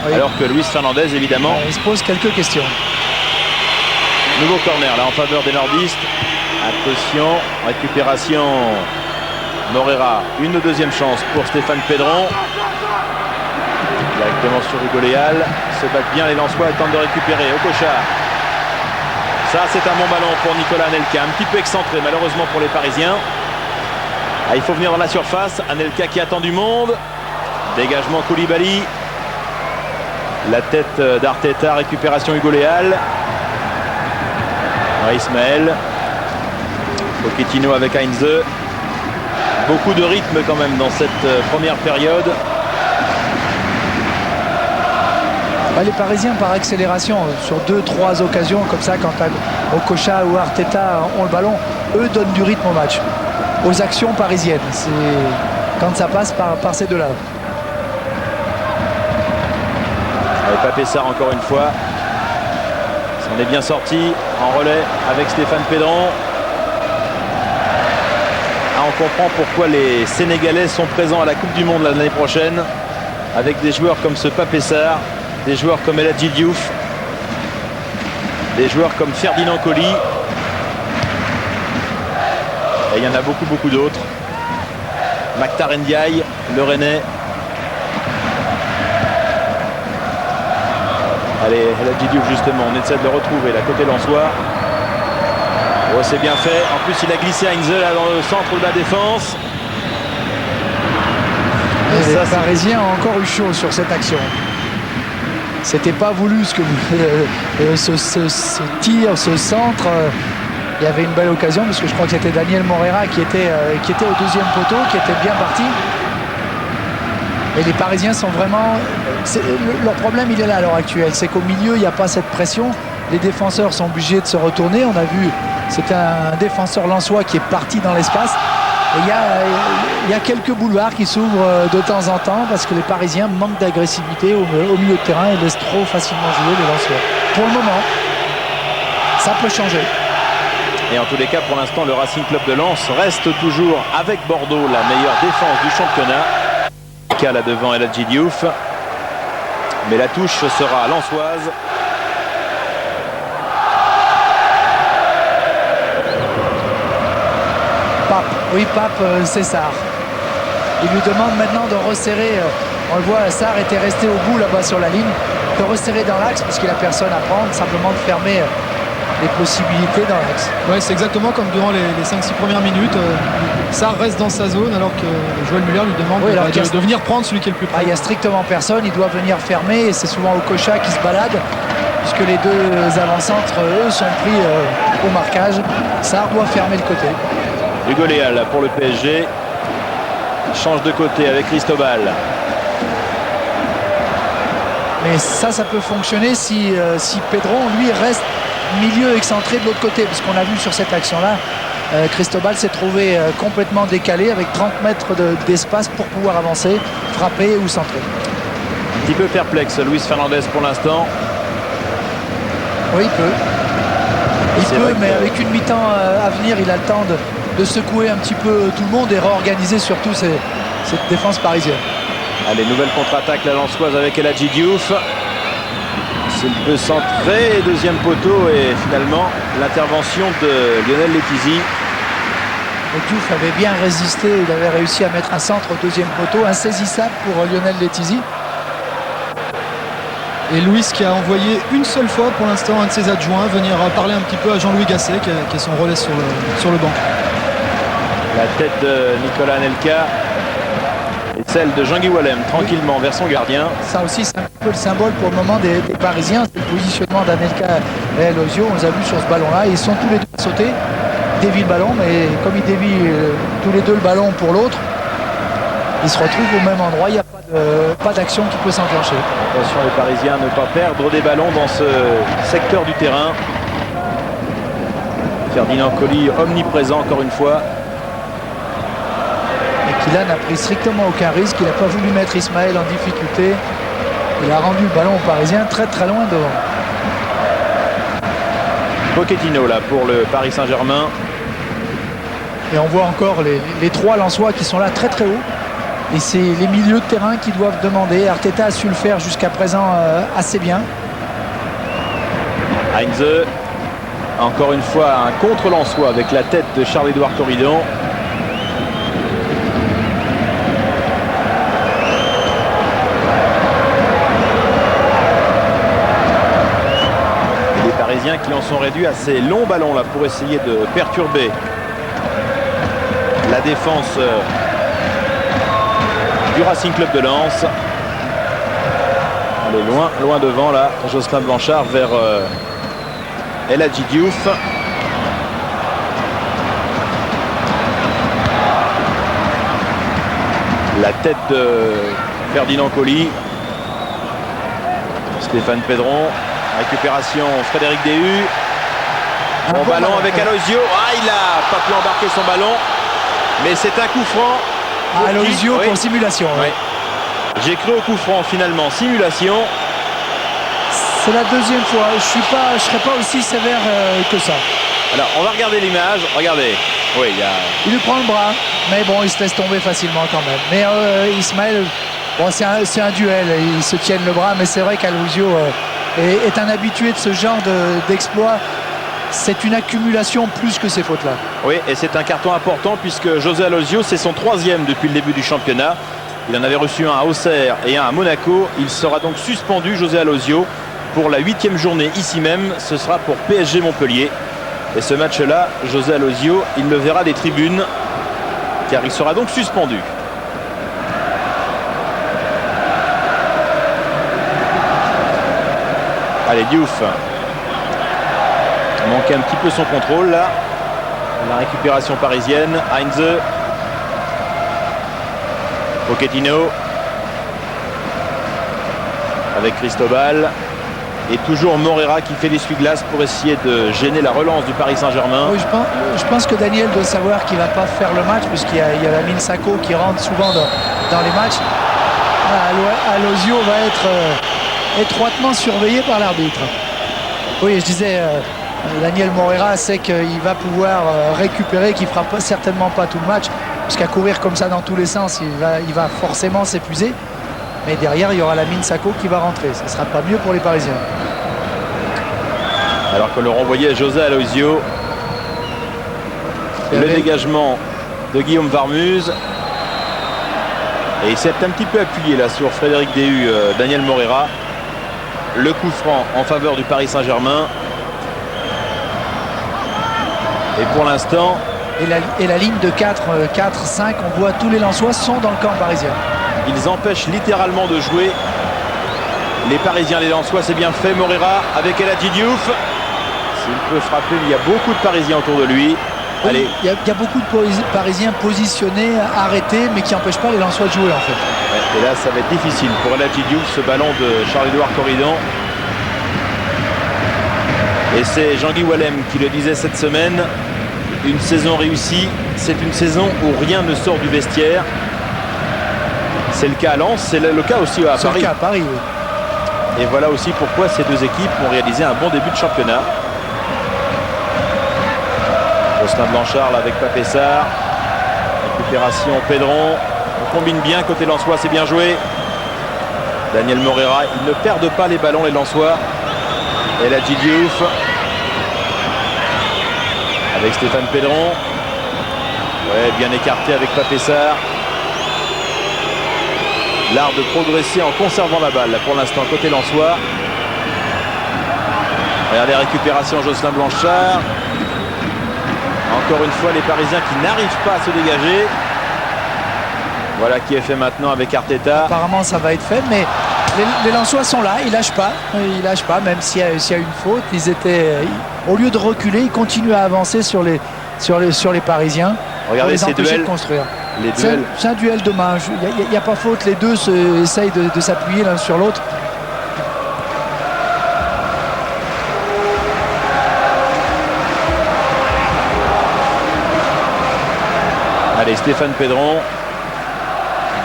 Oui. Alors que Luis Fernandez, évidemment, il se pose quelques questions. Nouveau corner là en faveur des nordistes. Attention, récupération. Moreira, une deuxième chance pour Stéphane Pedron. Directement sur Hugo Léal. Se battent bien les Lensois et tentent de récupérer. Okocha. Ça, c'est un bon ballon pour Nicolas Anelka. Un petit peu excentré, malheureusement, pour les Parisiens. Ah, il faut venir dans la surface. Anelka qui attend du monde. Dégagement Koulibaly. La tête d'Arteta. Récupération Hugo Léal. Ouais, Ismaël. Pochettino avec Heinze. Beaucoup de rythme quand même dans cette première période. Les Parisiens par accélération sur 2-3 occasions comme ça, quand Okocha ou Arteta ont le ballon, eux donnent du rythme au match, aux actions parisiennes. C'est quand ça passe par ces deux-là. Pape Sarr encore une fois. On est bien sorti en relais avec Stéphane Pédron. On comprend pourquoi les Sénégalais sont présents à la Coupe du Monde l'année prochaine, avec des joueurs comme ce Pape Sarr, des joueurs comme El Hadji Diouf, des joueurs comme Ferdinand Coly. Et il y en a beaucoup d'autres. Maktar Ndiaye, le Rennais. Allez, El Hadji Diouf justement, on essaie de le retrouver là côté Lensois. Oh, c'est bien fait. En plus, il a glissé Heinze là dans le centre de la défense. Et les Parisiens ont encore eu chaud sur cette action. C'était pas voulu ce ce tir, ce centre. Il y avait une belle occasion parce que je crois que c'était Daniel Morera qui était au deuxième poteau, qui était bien parti. Et les Parisiens sont vraiment... Leur problème, il est là à l'heure actuelle. C'est qu'au milieu, il n'y a pas cette pression. Les défenseurs sont obligés de se retourner. On a vu, c'est un défenseur lensois qui est parti dans l'espace. Et il y a quelques boulevards qui s'ouvrent de temps en temps parce que les Parisiens manquent d'agressivité au milieu de terrain et laissent trop facilement jouer les Lensois. Pour le moment, ça peut changer. Et en tous les cas, pour l'instant, le Racing Club de Lens reste toujours avec Bordeaux la meilleure défense du championnat. Là devant El Hadji Diouf. Mais la touche sera lensoise. Pape César. Il lui demande maintenant de resserrer. On le voit, Sarr était resté au bout là-bas sur la ligne. De resserrer dans l'axe parce qu'il n'a personne à prendre. Simplement de fermer les possibilités dans l'axe. Ouais, c'est exactement comme durant les 5-6 premières minutes. Sarr reste dans sa zone alors que Joël Muller lui demande de venir prendre celui qui est le plus près. Il n'y a strictement personne. Il doit venir fermer. Et c'est souvent Okocha qui se balade. Puisque les deux avant-centres, eux, sont pris au marquage. Sarr doit fermer le côté. Hugo Léal pour le PSG. Il change de côté avec Cristobal. Mais ça peut fonctionner si Pedron, lui, reste milieu excentré de l'autre côté. Parce qu'on a vu sur cette action-là, Cristobal s'est trouvé complètement décalé avec 30 mètres d'espace pour pouvoir avancer, frapper ou centrer. Un petit peu perplexe, Luis Fernandez pour l'instant. Oui, il peut. Il peut, mais avec une mi-temps à venir, il a le temps de secouer un petit peu tout le monde et réorganiser surtout cette défense parisienne. Allez, nouvelle contre-attaque la Lensoise avec El Hadji Diouf. S'il peut centrer, deuxième poteau et finalement l'intervention de Lionel Letizy. Diouf avait bien résisté, il avait réussi à mettre un centre au deuxième poteau, insaisissable pour Lionel Letizy. Et Louis qui a envoyé une seule fois pour l'instant un de ses adjoints venir parler un petit peu à Jean-Louis Gasset qui est son relais sur le banc. La tête de Nicolas Anelka et celle de Jean-Guy Wallem tranquillement vers son gardien. Ça aussi c'est un peu le symbole pour le moment des Parisiens, c'est le positionnement d'Anelka et Elosio. On les a vu sur ce ballon là, ils sont tous les deux à sauter, dévient le ballon, mais comme ils dévient tous les deux le ballon pour l'autre, ils se retrouvent au même endroit, il n'y a pas d'action qui peut s'enclencher. Attention les Parisiens à ne pas perdre des ballons dans ce secteur du terrain. Ferdinand Coly omniprésent encore une fois. Et Kylian n'a pris strictement aucun risque, il n'a pas voulu mettre Ismaël en difficulté. Il a rendu le ballon aux Parisiens très loin devant. Pochettino là pour le Paris Saint-Germain. Et on voit encore les trois Lensois qui sont là très haut. Et c'est les milieux de terrain qui doivent demander. Arteta a su le faire jusqu'à présent assez bien. Heinze, encore une fois un contre-Lensois avec la tête de Charles-Édouard Corridon. Les Parisiens qui en sont réduits à ces longs ballons là pour essayer de perturber la défense du Racing Club de Lens. Allez, loin devant là, Jocelyn Blanchard vers El Hadji Diouf. La tête de Ferdinand Coly. Stéphane Pedron. Récupération Frédéric Déhu. Bon ballon avec Aloisio. Ah, il a pas pu embarquer son ballon. Mais c'est un coup franc. Aloisio pour simulation. Oui. J'ai cru au coup franc finalement. Simulation. C'est la deuxième fois. Je ne serai pas aussi sévère que ça. Alors on va regarder l'image. Regardez. Oui, il lui prend le bras. Mais bon, il se laisse tomber facilement quand même. Mais Ismaël, bon, c'est un duel. Ils se tiennent le bras. Mais c'est vrai qu'Aloisio est un habitué de ce genre d'exploit. C'est une accumulation plus que ces fautes-là. Oui, et c'est un carton important puisque José Aloisio, c'est son 3e depuis le début du championnat. Il en avait reçu un à Auxerre et un à Monaco. Il sera donc suspendu, José Aloisio, pour la 8e journée ici même. Ce sera pour PSG Montpellier. Et ce match-là, José Aloisio, il le verra des tribunes car il sera donc suspendu. Allez, Diouf. Manquait un petit peu son contrôle là. La récupération parisienne. Heinze. Pochettino. Avec Cristobal. Et toujours Morera qui fait l'essuie-glace pour essayer de gêner la relance du Paris Saint-Germain. Oui, je pense que Daniel doit savoir qu'il ne va pas faire le match puisqu'il y a Lamine Sako qui rentre souvent dans les matchs. Aloisio va être étroitement surveillé par l'arbitre. Oui, je disais... Daniel Morera sait qu'il va pouvoir récupérer, qu'il ne fera certainement pas tout le match, puisqu'à courir comme ça dans tous les sens, il va forcément s'épuiser. Mais derrière, il y aura Lamine Sako qui va rentrer. Ce ne sera pas mieux pour les Parisiens. Alors que le renvoyait José Aloisio. Le dégagement de Guillaume Varmuz. Et il s'est un petit peu appuyé là sur Frédéric Déhu, Daniel Morera. Le coup franc en faveur du Paris Saint-Germain. Et pour l'instant... Et la ligne de 4, 5, on voit tous les Lensois sont dans le camp parisien. Ils empêchent littéralement de jouer. Les Parisiens, les Lensois, c'est bien fait. Morera avec El Hadji Diouf. S'il peut frapper, il y a beaucoup de Parisiens autour de lui. Oui, allez. Il y a beaucoup de Parisiens positionnés, arrêtés, mais qui n'empêchent pas les Lensois de jouer en fait. Ouais, et là, ça va être difficile pour El Hadji Diouf, ce ballon de Charles-Édouard Corridon. Et c'est Jean-Guy Wallem qui le disait cette semaine. Une saison réussie, c'est une saison où rien ne sort du vestiaire. C'est le cas à Lens, c'est le cas aussi à Paris. C'est le cas à Paris, oui. Et voilà aussi pourquoi ces deux équipes ont réalisé un bon début de championnat. Jocelyn Blanchard là, avec Pape Sarr. Récupération Pedron. On combine bien côté Lensois, c'est bien joué. Daniel Morera, ils ne perdent pas les ballons les Lensois. Et la Diouf. Avec Stéphane Pedron. Ouais, bien écarté avec Pape Sarr. L'art de progresser en conservant la balle là, pour l'instant côté Lensois. Regardez, récupération Jocelyn Blanchard. Encore une fois les Parisiens qui n'arrivent pas à se dégager. Voilà qui est fait maintenant avec Arteta. Apparemment ça va être fait, mais les Lensois sont là, ils lâchent pas, même s'il y a une faute. Ils étaient, au lieu de reculer, ils continuent à avancer sur les Parisiens. Regardez pour les ces duels. De construire. C'est un duel de main. Il n'y a pas faute, les deux essayent de s'appuyer l'un sur l'autre. Allez, Stéphane Pedron.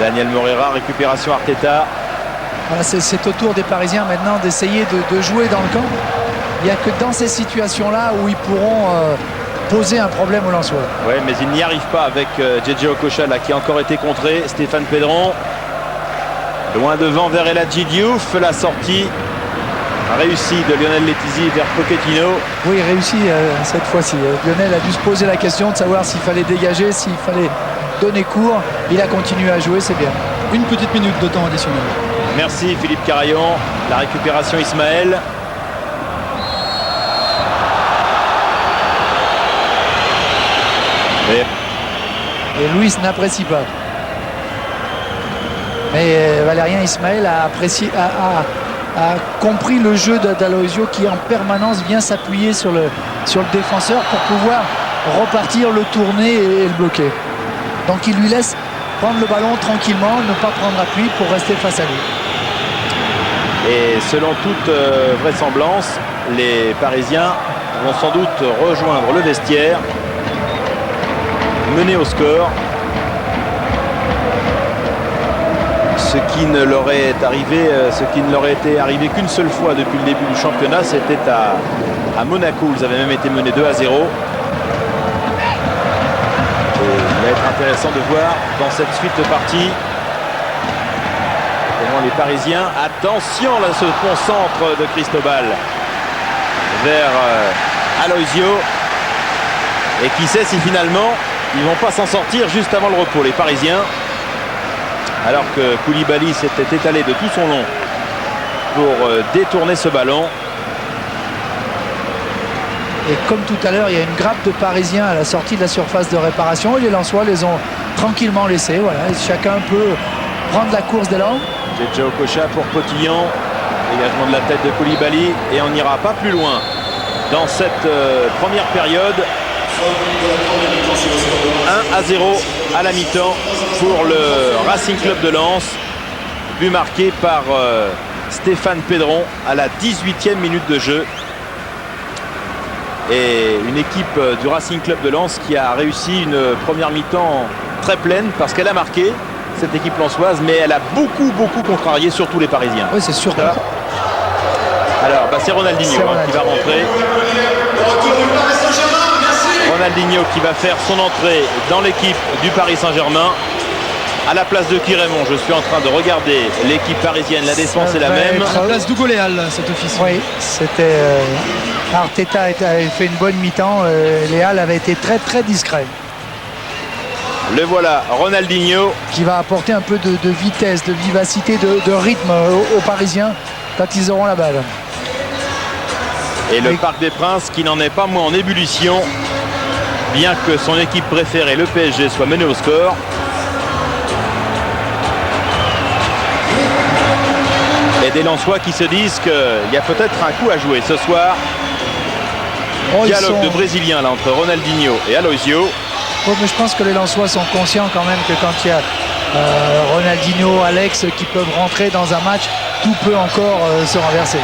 Daniel Morera, récupération Arteta. Voilà, c'est au tour des Parisiens maintenant d'essayer de jouer dans le camp. Il n'y a que dans ces situations-là où ils pourront poser un problème aux Lensois. Oui, mais ils n'y arrivent pas avec JJ Okocha là, qui a encore été contré. Stéphane Pedron. Loin devant vers El Hadji Diouf. La sortie réussie de Lionel Letizy vers Pochettino. Oui, réussi cette fois-ci. Lionel a dû se poser la question de savoir s'il fallait dégager, s'il fallait donner cours. Il a continué à jouer, c'est bien. Une petite minute de temps additionnel. Merci Philippe Carayon. La récupération Ismaël. Et Luis n'apprécie pas. Mais Valérien Ismaël a compris le jeu d'Aloisio qui en permanence vient s'appuyer sur le défenseur pour pouvoir repartir, le tourner et le bloquer. Donc il lui laisse prendre le ballon tranquillement, ne pas prendre appui pour rester face à lui. Et selon toute vraisemblance, les Parisiens vont sans doute rejoindre le vestiaire, mener au score. Ce qui ne leur est arrivé, été arrivé qu'une seule fois depuis le début du championnat, c'était à Monaco. Ils avaient même été menés 2-0. Et il va être intéressant de voir dans cette suite de partie comment les Parisiens, attention là, ce concentre de Cristobal vers Aloisio, et qui sait si finalement ils vont pas s'en sortir juste avant le repos, les Parisiens, alors que Koulibaly s'était étalé de tout son long pour détourner ce ballon. Et comme tout à l'heure, il y a une grappe de Parisiens à la sortie de la surface de réparation, et les Lensois les ont tranquillement laissés. Voilà, et chacun peut prendre la course d'élan. Djedje Okocha pour Potillon, dégagement de la tête de Koulibaly, et on n'ira pas plus loin dans cette première période. 1-0 à la mi-temps pour le Racing Club de Lens, but marqué par Stéphane Pedron à la 18e minute de jeu. Et une équipe du Racing Club de Lens qui a réussi une première mi-temps très pleine, parce qu'elle a marqué, cette équipe lensoise, mais elle a beaucoup contrarié surtout les Parisiens. Oui, c'est sûr. Alors c'est Ronaldinho qui va rentrer. Ronaldinho qui va faire son entrée dans l'équipe du Paris Saint-Germain à la place de Qui-Raymond. Je suis en train de regarder l'équipe parisienne, la défense est la même. À la place d'Hugo Léal, cet officier. Oui, c'était Arteta avait fait une bonne mi-temps. Léal avait été très discret. Le voilà, Ronaldinho, qui va apporter un peu de vitesse, de vivacité, de rythme aux Parisiens quand ils auront la balle. Et le Parc des Princes qui n'en est pas moins en ébullition, bien que son équipe préférée, le PSG, soit menée au score. Et des Lensois qui se disent qu'il y a peut-être un coup à jouer ce soir. Dialogue de Brésiliens là entre Ronaldinho et Aloisio. Oui, mais je pense que les Lensois sont conscients quand même que quand il y a Ronaldinho, Alex qui peuvent rentrer dans un match, tout peut encore se renverser.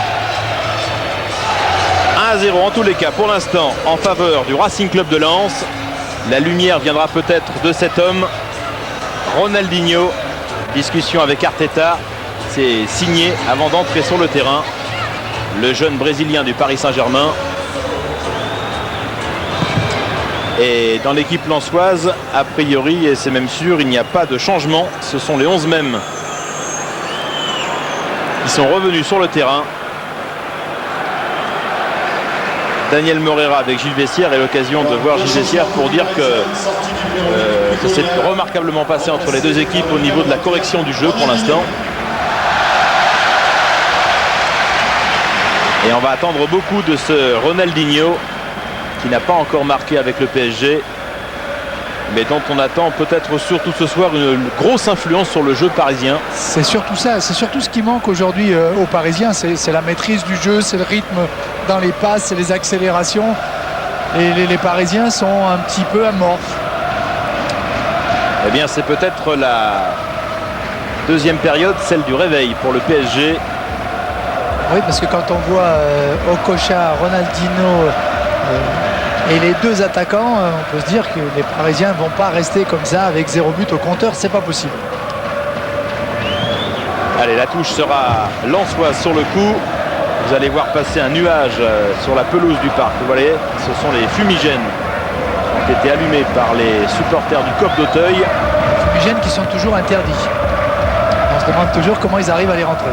1-0 en tous les cas pour l'instant en faveur du Racing Club de Lens. La lumière viendra peut-être de cet homme, Ronaldinho. Discussion avec Arteta, c'est signé avant d'entrer sur le terrain, le jeune Brésilien du Paris Saint-Germain. Et dans l'équipe lensoise, a priori, et c'est même sûr, il n'y a pas de changement. Ce sont les 11 mêmes qui sont revenus sur le terrain. Daniel Moreira avec Gilles Vessière, et l'occasion de voir Gilles Vessière pour dire que c'est remarquablement passé entre les deux équipes au niveau de la correction du jeu pour l'instant. Et on va attendre beaucoup de ce Ronaldinho qui n'a pas encore marqué avec le PSG, mais dont on attend peut-être surtout ce soir une grosse influence sur le jeu parisien. C'est surtout ça, c'est surtout ce qui manque aujourd'hui aux Parisiens, c'est la maîtrise du jeu, c'est le rythme dans les passes, c'est les accélérations. Et les Parisiens sont un petit peu amorphes. Eh bien, c'est peut-être la deuxième période, celle du réveil pour le PSG. Oui, parce que quand on voit Okocha, Ronaldinho et les deux attaquants, on peut se dire que les Parisiens ne vont pas rester comme ça avec 0 but au compteur, c'est pas possible. Allez, la touche sera lensoise sur le coup. Vous allez voir passer un nuage sur la pelouse du parc. Vous voyez, ce sont les fumigènes qui ont été allumés par les supporters du COP d'Auteuil. Les fumigènes qui sont toujours interdits. On se demande toujours comment ils arrivent à les rentrer.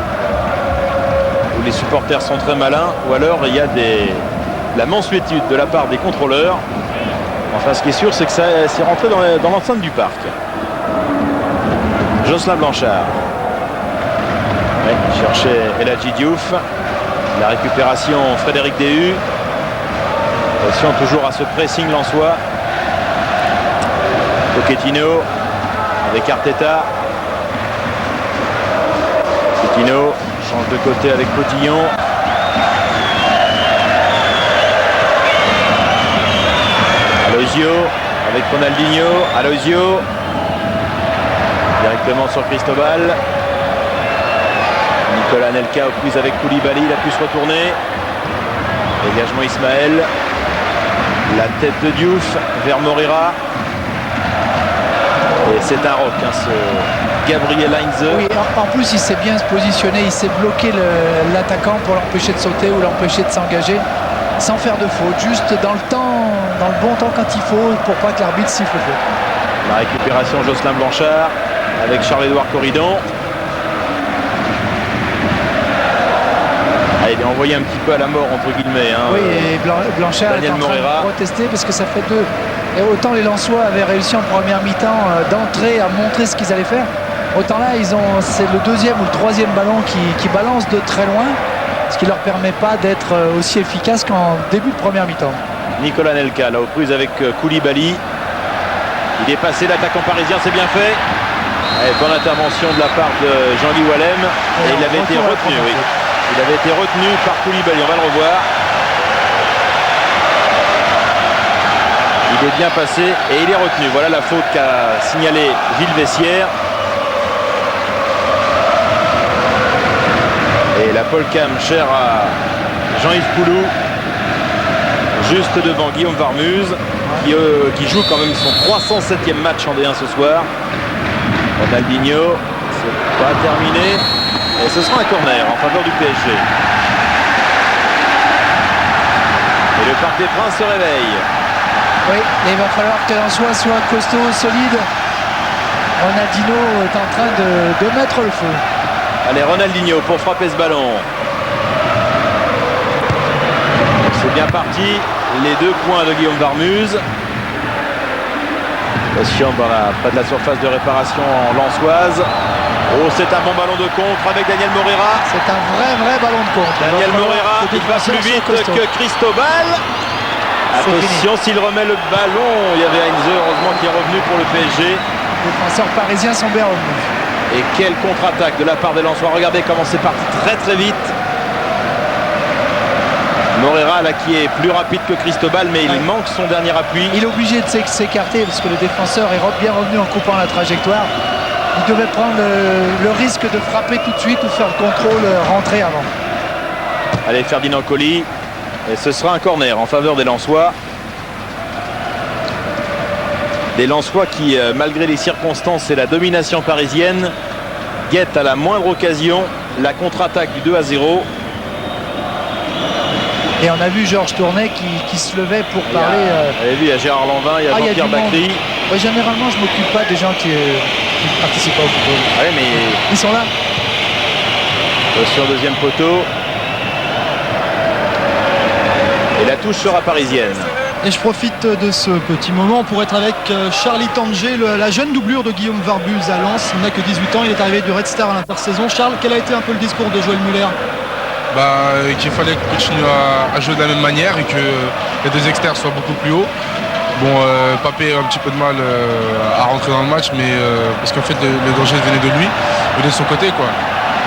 Où les supporters sont très malins, ou alors il y a la mansuétude de la part des contrôleurs. Enfin, ce qui est sûr, c'est que ça s'est rentré dans l'enceinte du parc. Jocelyn Blanchard. Ouais, il cherchait Eladji Diouf. La récupération, Frédéric Déhu. Attention toujours à ce pressing lensois. Pochettino avec Arteta. Pochettino change de côté avec Potillon. Aloisio avec Ronaldinho. Aloisio Directement sur Cristobal. Nicolas Anelka aux prises avec Koulibaly, il a pu se retourner. Dégagement Ismaël. La tête de Diouf vers Moreira. Et c'est un roc, hein, ce Gabriel Heinze. Oui, en plus il sait bien se positionner, il sait bloquer l'attaquant pour l'empêcher de sauter ou l'empêcher de s'engager sans faire de faute, juste dans le bon temps quand il faut pour pas que l'arbitre siffle faute. La récupération Jocelyn Blanchard avec Charles-Édouard Corridon. Ah, il est envoyé un petit peu à la mort entre guillemets. Hein, oui, et Blanchard est en train de protester parce que ça fait deux. Et autant les Lensois avaient réussi en première mi-temps d'entrer à montrer ce qu'ils allaient faire, autant là c'est le deuxième ou le troisième ballon qui balance de très loin, ce qui leur permet pas d'être aussi efficace qu'en début de première mi-temps. Nicolas Anelka là aux prises avec Koulibaly. Il est passé l'attaquant parisien, c'est bien fait. Et bonne intervention de la part de Jean-Louis Wallem. Et il avait été retenu, oui. Il avait été retenu par Koulibaly, on va le revoir. Il est bien passé et il est retenu. Voilà la faute qu'a signalé Gilles Vessière. Et la pole cam chère à Jean-Yves Poulou. Juste devant Guillaume Varmuse. Qui joue quand même son 307e match en D1 ce soir. Ronaldinho, c'est pas terminé. Et ce sera un corner en faveur du PSG. Et le Parc des Princes se réveille. Oui, et il va falloir que Lensois soit costaud, solide. Ronaldinho est en train de mettre le feu. Allez, Ronaldinho pour frapper ce ballon. C'est bien parti. Les 2 points de Guillaume Varmuse. Attention près de la surface de réparation en Lensoise. Oh, c'est un bon ballon de contre avec Daniel Moreira. C'est un vrai ballon de contre. Daniel Moreira, il va plus vite que Cristobal. Attention, s'il remet le ballon, il y avait Heinze, heureusement, qui est revenu pour le PSG. Les défenseurs parisiens sont bien revenus. Et quelle contre-attaque de la part des Lensois. Regardez comment c'est parti très vite. Moreira là qui est plus rapide que Cristobal, mais il manque son dernier appui. Il est obligé de s'écarter parce que le défenseur est bien revenu en coupant la trajectoire. Il devait prendre le risque de frapper tout de suite ou faire le contrôle, rentrer avant. Allez, Ferdinand Coly. Et ce sera un corner en faveur des Lensois. Des Lensois qui, malgré les circonstances et la domination parisienne, guettent à la moindre occasion la contre-attaque du 2-0. Et on a vu Georges Tournet qui se levait pour parler. Vous avez vu, il y a Gérard Lanvin, il y a Jean-Pierre Bacry. Ouais, généralement, je ne m'occupe pas des gens qui ne participent pas au football. Ah ouais, mais ils sont là. Sur deuxième poteau. Et la touche sera parisienne. Et je profite de ce petit moment pour être avec Charlie Tanger, la jeune doublure de Guillaume Varmuse à Lens. Il n'a que 18 ans, il est arrivé du Red Star à l'intersaison. Charles, quel a été un peu le discours de Joël Muller? Qu'il fallait continuer à jouer de la même manière et que les 2 externes soient beaucoup plus hauts. Bon, Papé a un petit peu de mal à rentrer dans le match, mais parce qu'en fait le danger venait de lui, mais de son côté quoi.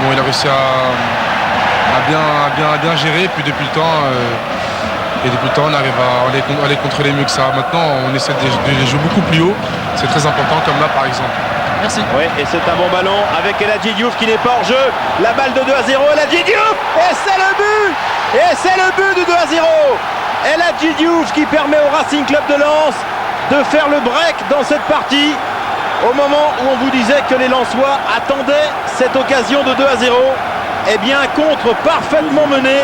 Bon, il a réussi à bien gérer, puis depuis le temps, on arrive à les contrôler mieux que ça. Maintenant, on essaie de les jouer beaucoup plus haut. C'est très important, comme là par exemple. Merci. Oui, et c'est un bon ballon avec El Hadji Diouf qui n'est pas hors jeu. La balle de 2-0, El Hadji Diouf. Et c'est le but. Et c'est le but du 2-0. El Hadji Diouf qui permet au Racing Club de Lens de faire le break dans cette partie. Au moment où on vous disait que les Lensois attendaient cette occasion de 2-0. Eh bien, un contre parfaitement mené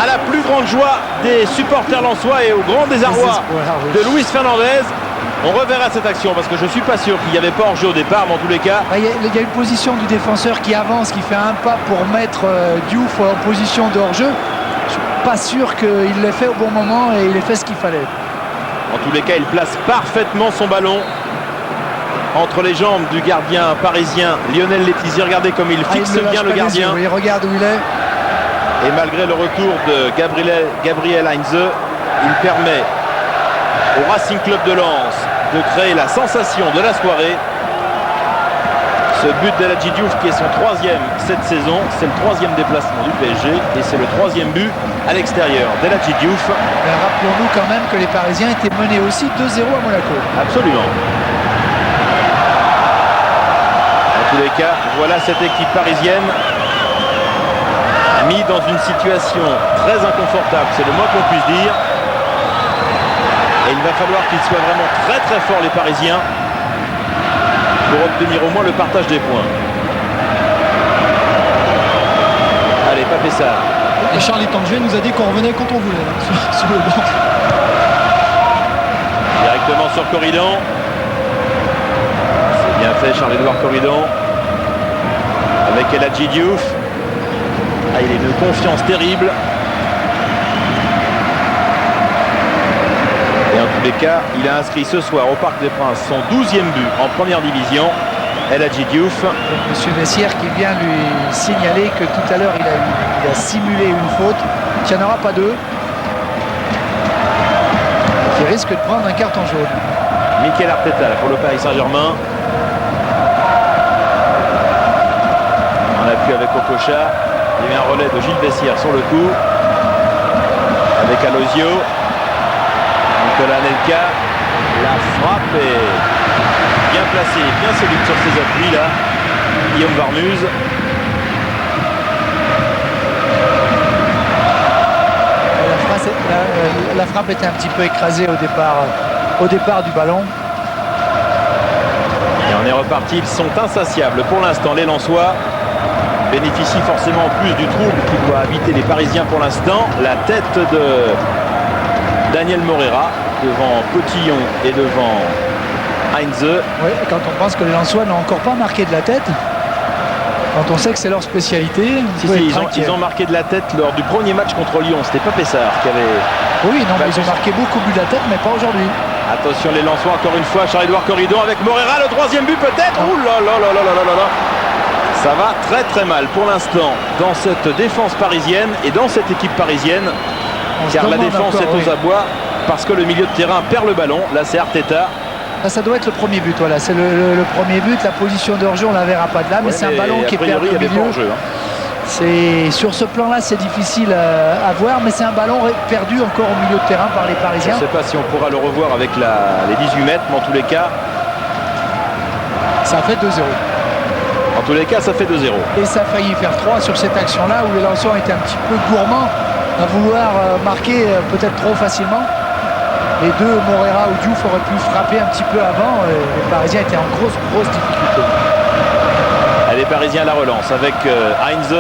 à la plus grande joie des supporters lensois et au grand désarroi de Luis Fernandez. On reverra cette action parce que je ne suis pas sûr qu'il n'y avait pas hors-jeu au départ, mais en tous les cas... Il y a une position du défenseur qui avance, qui fait un pas pour mettre Diouf en position de hors-jeu. Je ne suis pas sûr qu'il l'ait fait au bon moment et il ait fait ce qu'il fallait. En tous les cas, il place parfaitement son ballon entre les jambes du gardien parisien Lionel Letizier. Regardez comme il fixe bien le gardien. Il regarde où il est. Et malgré le retour de Gabriel Heinze, il permet au Racing Club de Lens de créer la sensation de la soirée. Ce but d'El Hadji Diouf qui est son 3e cette saison, c'est le 3e déplacement du PSG et c'est le 3e but à l'extérieur d'El Hadji Diouf. Rappelons-nous quand même que les Parisiens étaient menés aussi 2-0 à Monaco. Absolument. tous les cas, voilà cette équipe parisienne mise dans une situation très inconfortable, c'est le moins qu'on puisse dire. Et il va falloir qu'ils soient vraiment très très forts les Parisiens pour obtenir au moins le partage des points. Allez, Pape Sarr. Et Charlie Tangier nous a dit qu'on revenait quand on voulait là, sur le banc. Directement sur Corridon. C'est bien fait, Charles-Édouard Corridon. Avec El Hadji Diouf. Ah, il a une confiance terrible. Et en tous les cas, il a inscrit ce soir au Parc des Princes son 12e but en première division. El Hadji Diouf. Monsieur Vessière qui vient lui signaler que tout à l'heure il a simulé une faute, qu'il n'y en aura pas deux. Qui risque de prendre un carton jaune. Mikel Arteta pour le Paris Saint-Germain. On appuie avec Okocha. Il y a un relais de Gilles Vessière sur le coup. Avec Alozio. Nicolas Anelka. La frappe est bien placée, bien solide sur ses appuis là. Guillaume Varmuz. La frappe était un petit peu écrasée au départ du ballon. Et on est reparti, ils sont insatiables pour l'instant. Les Lensois bénéficient forcément en plus du trouble qui doit habiter les Parisiens pour l'instant. La tête de Daniel Morera devant Cotillon et devant Heinze. Oui, quand on pense que les Lensois n'ont encore pas marqué de la tête, quand on sait que c'est leur spécialité, ils ont marqué de la tête lors du premier match contre Lyon. C'était pas Pessard qui avait... Oui, non, mais ils ont marqué beaucoup de la tête, mais pas aujourd'hui. Attention les Lensois, encore une fois, Charles-Édouard Corridon avec Morera, le troisième but peut-être. Ouh là là là là là là là. Ça va très très mal pour l'instant dans cette défense parisienne et dans cette équipe parisienne. Car la défense est aux abois parce que le milieu de terrain perd le ballon. Là c'est Arteta. Là, ça doit être le premier but, voilà, c'est le premier but. La position de hors-jeu, on la verra pas de là, mais c'est un ballon qui est perdu au milieu. C'est sur ce plan-là, c'est difficile à voir, mais c'est un ballon perdu encore au milieu de terrain par les Parisiens. Je ne sais pas si on pourra le revoir avec les 18 mètres, mais en tous les cas, ça fait 2-0. En tous les cas, ça fait 2-0. Et ça a failli faire 3 sur cette action-là où les Lensois étaient un petit peu gourmands à vouloir marquer peut-être trop facilement. Les deux, Morera ou Diouf, auraient pu frapper un petit peu avant. Les Parisiens étaient en grosse difficulté. Les Parisiens à la relance avec Heinze.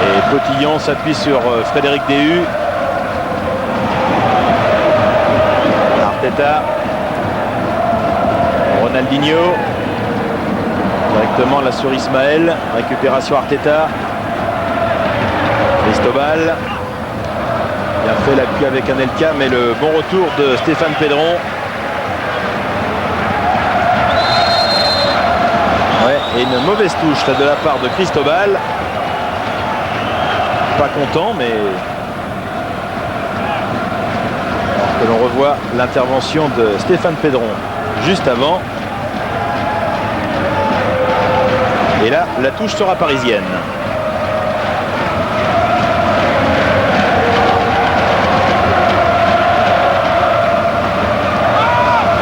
Et Cotillon s'appuie sur Frédéric Déhu. Arteta. Ronaldinho. Directement là sur Ismaël. Récupération Arteta. Cristobal. Bien fait l'appui avec Anelka, mais le bon retour de Stéphane Pedron. Et une mauvaise touche là, de la part de Cristobal. Pas content, mais alors que l'on revoit l'intervention de Stéphane Pedron juste avant. Et là, la touche sera parisienne.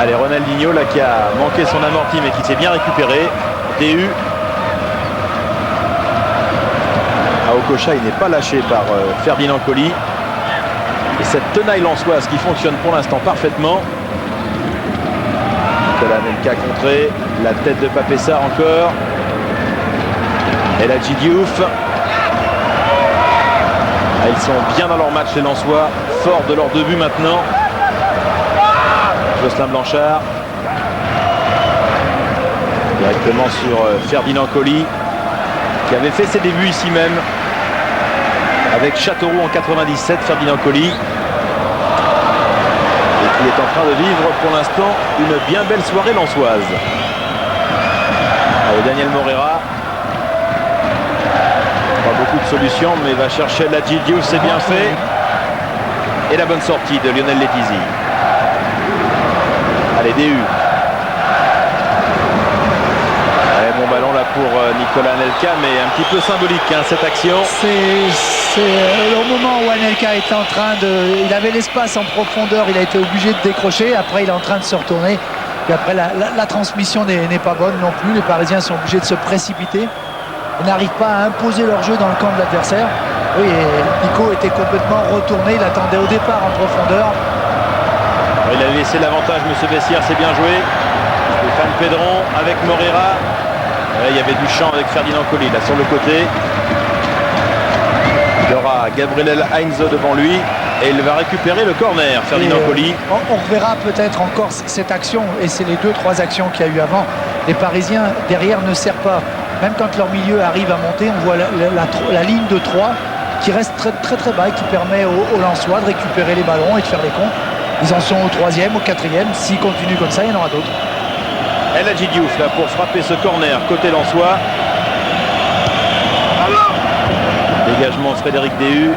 Allez, Ronaldinho là qui a manqué son amorti mais qui s'est bien récupéré. Déhu. Okocha, il n'est pas lâché par Ferdinand Coly. Et cette tenaille lensoise qui fonctionne pour l'instant parfaitement. Nicolas Anelka contré. La tête de Pape Sarr encore. El Hadji Diouf. Ils sont bien dans leur match les Lensois. Forts de leurs 2 buts maintenant. Jocelyn Blanchard. Directement sur Ferdinand Coly, qui avait fait ses débuts ici même avec Châteauroux en 97, Ferdinand Coly, et qui est en train de vivre pour l'instant une bien belle soirée lensoise. Allez, Daniel Morera, pas beaucoup de solutions, mais va chercher la Diouf, c'est bien fait, et la bonne sortie de Lionel Letizy. Allez, Déhu. Bon ballon là pour Nicolas Anelka, mais un petit peu symbolique hein, cette action. C'est au moment où Anelka était en train de... Il avait l'espace en profondeur, il a été obligé de décrocher. Après, il est en train de se retourner. Puis après, la transmission n'est pas bonne non plus. Les Parisiens sont obligés de se précipiter. Ils n'arrivent pas à imposer leur jeu dans le camp de l'adversaire. Oui, et Nico était complètement retourné. Il attendait au départ en profondeur. Il a laissé l'avantage, monsieur Bessières, c'est bien joué. Stéphane Pedron avec Moreira. Il y avait du champ avec Ferdinand Colli là sur le côté. Il aura Gabriel Heinze devant lui et il va récupérer le corner, Ferdinand Colli. On reverra peut-être encore cette action, et c'est les 2-3 actions qu'il y a eu avant. Les Parisiens derrière ne serrent pas. Même quand leur milieu arrive à monter, on voit la ligne de 3 qui reste très bas et qui permet aux Lensois de récupérer les ballons et de faire les comptes. Ils en sont au 3e, au 4e. S'ils continuent comme ça, il y en aura d'autres. El Hadji Diouf là pour frapper ce corner côté Lensois. Dégagement de Frédéric Déhu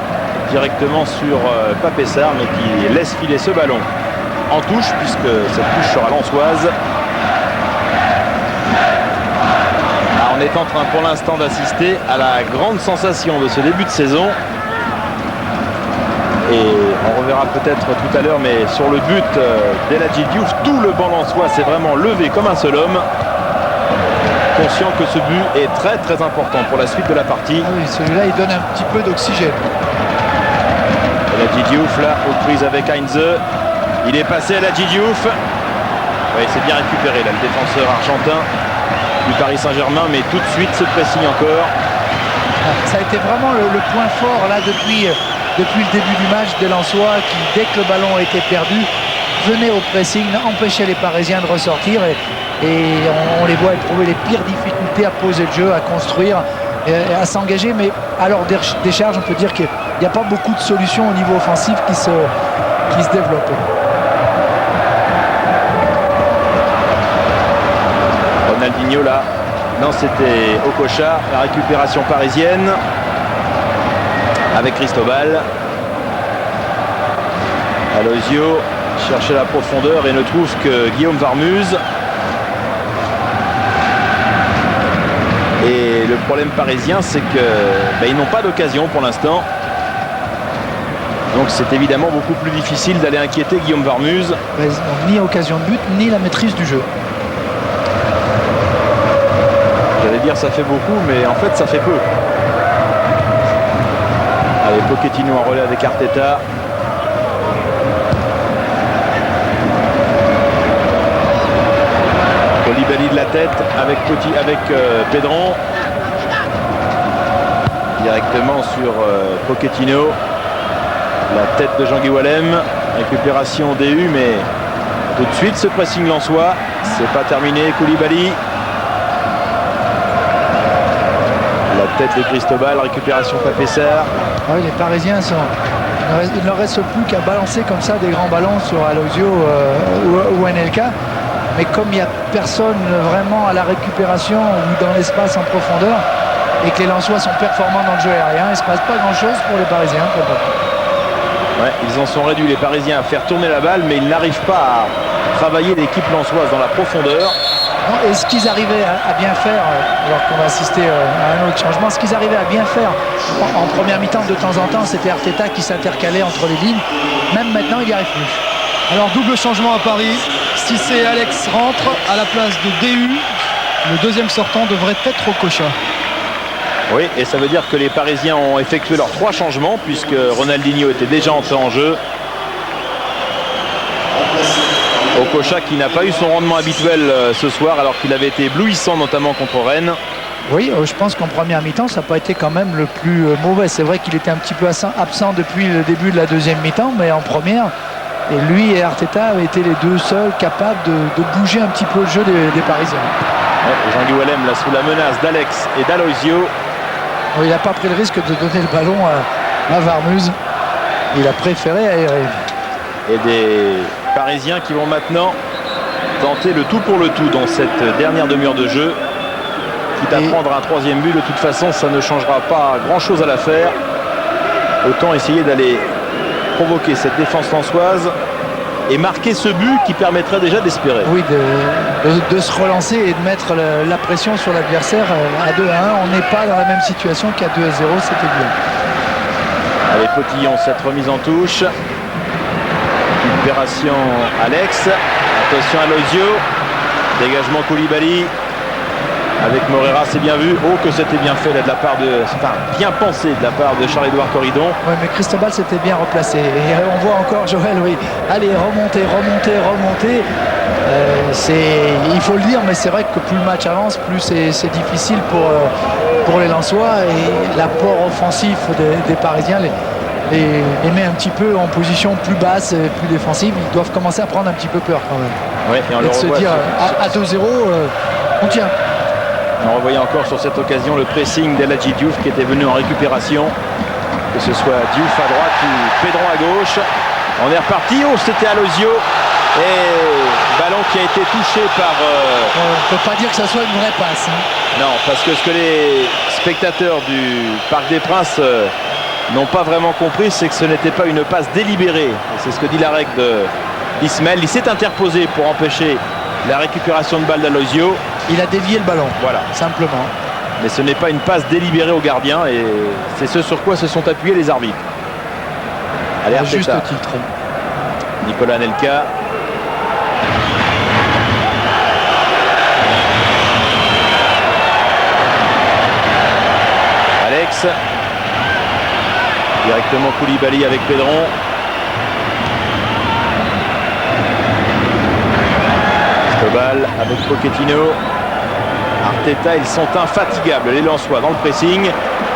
directement sur Pape Sarr, mais qui laisse filer ce ballon en touche, puisque cette touche sera lensoise. On est en train pour l'instant d'assister à la grande sensation de ce début de saison. Et on reverra peut-être tout à l'heure, mais sur le but d'El Hadji Diouf, tout le banc lensois s'est vraiment levé comme un seul homme, conscient que ce but est très important pour la suite de la partie. Ah oui, celui-là il donne un petit peu d'oxygène. El Hadji Diouf là aux prises avec Heinze. Il est passé El Hadji Diouf. Oui, c'est bien récupéré là, le défenseur argentin du Paris Saint-Germain, mais tout de suite ce pressing encore. Ça a été vraiment le point fort là depuis le début du match des Lensois qui, dès que le ballon était perdu, venaient au pressing, empêchaient les Parisiens de ressortir et on les voit éprouver les pires difficultés à poser le jeu, à construire et à s'engager, mais à leur décharge on peut dire qu'il n'y a pas beaucoup de solutions au niveau offensif qui se développent. Ronaldinho là, non c'était Okocha, la récupération parisienne avec Cristobal. Aloisio cherchait la profondeur et ne trouve que Guillaume Varmuz. Et le problème parisien, c'est que ils n'ont pas d'occasion pour l'instant. Donc c'est évidemment beaucoup plus difficile d'aller inquiéter Guillaume Varmuz. Ils n'ont ni occasion de but, ni la maîtrise du jeu. J'allais dire ça fait beaucoup, mais en fait ça fait peu. Allez, Pochettino en relais avec Arteta. Koulibaly de la tête avec Pedron. Directement sur Pochettino. La tête de Jean-Guy Wallem. Récupération DU, mais tout de suite ce pressing lensois. C'est pas terminé. Koulibaly. La tête de Cristobal. Récupération Pape Sarr. Ah oui, les Parisiens il ne leur reste plus qu'à balancer comme ça des grands ballons sur Aloisio ou Anelka. Mais comme il n'y a personne vraiment à la récupération ou dans l'espace en profondeur et que les Lensois sont performants dans le jeu aérien, il ne se passe pas grand-chose pour les Parisiens. Ouais, ils en sont réduits, les Parisiens, à faire tourner la balle, mais ils n'arrivent pas à travailler l'équipe lensoise dans la profondeur. Et ce qu'ils arrivaient à bien faire, alors qu'on va assister à un autre changement, ce qu'ils arrivaient à bien faire en première mi-temps de temps en temps, c'était Arteta qui s'intercalait entre les lignes. Même maintenant, il n'y arrive plus. Alors double changement à Paris. Cissé et Alex rentrent à la place de DU. Le deuxième sortant devrait être Okocha. Oui, et ça veut dire que les Parisiens ont effectué leurs 3 changements puisque Ronaldinho était déjà entré en jeu. Okocha qui n'a pas eu son rendement habituel ce soir alors qu'il avait été éblouissant notamment contre Rennes. Oui, je pense qu'en première mi-temps, ça n'a pas été quand même le plus mauvais. C'est vrai qu'il était un petit peu absent depuis le début de la deuxième mi-temps, mais en première, et lui et Arteta avaient été les deux seuls capables de bouger un petit peu le jeu des Parisiens. Ouais, Jean-Guy Wallem là sous la menace d'Alex et d'Aloisio. Il n'a pas pris le risque de donner le ballon à Varmuz. Il a préféré aérer. Et des Parisiens qui vont maintenant tenter le tout pour le tout dans cette dernière demi-heure de jeu. Quitte à prendre un 3e but, de toute façon ça ne changera pas grand-chose à l'affaire. Autant essayer d'aller provoquer cette défense lensoise et marquer ce but qui permettrait déjà d'espérer. Oui, de se relancer et de mettre la pression sur l'adversaire à 2-1. On n'est pas dans la même situation qu'à 2-0, c'était bien. Allez, Potillon, cette remise en touche. Récupération Alex. Attention à Aloisio. Dégagement Koulibaly avec Morera, c'est bien vu. Oh, que c'était bien fait là de la part de... Enfin, bien pensé de la part de Charles-Édouard Corridon. Oui, mais Cristobal s'était bien replacé. Et on voit encore Joël, oui. Allez, remonter. Il faut le dire, mais c'est vrai que plus le match avance, plus c'est difficile pour les Lensois. Et l'apport offensif des Parisiens les met un petit peu en position plus basse, plus défensive. Ils doivent commencer à prendre un petit peu peur quand même. Oui, et on de se dire à 2-0, on tient. On revoyait encore sur cette occasion le pressing d'Eladji Diouf qui était venu en récupération. Que ce soit Diouf à droite ou Pedron à gauche. On est reparti. Oh, c'était Alozio. Et ballon qui a été touché par... On ne peut pas dire que ça soit une vraie passe. Hein. Non, parce que ce que les spectateurs du Parc des Princes n'ont pas vraiment compris, c'est que ce n'était pas une passe délibérée. C'est ce que dit la règle d'Ismaël. Il s'est interposé pour empêcher la récupération de balle d'Alozio. Il a dévié le ballon, voilà, simplement. Mais ce n'est pas une passe délibérée au gardien et c'est ce sur quoi se sont appuyés les arbitres. Allez, à juste titre. Nicolas Anelka. Alex. Directement Koulibaly avec Pedron. Cristobal avec Pochettino. Arteta, ils sont infatigables, les Lensois dans le pressing.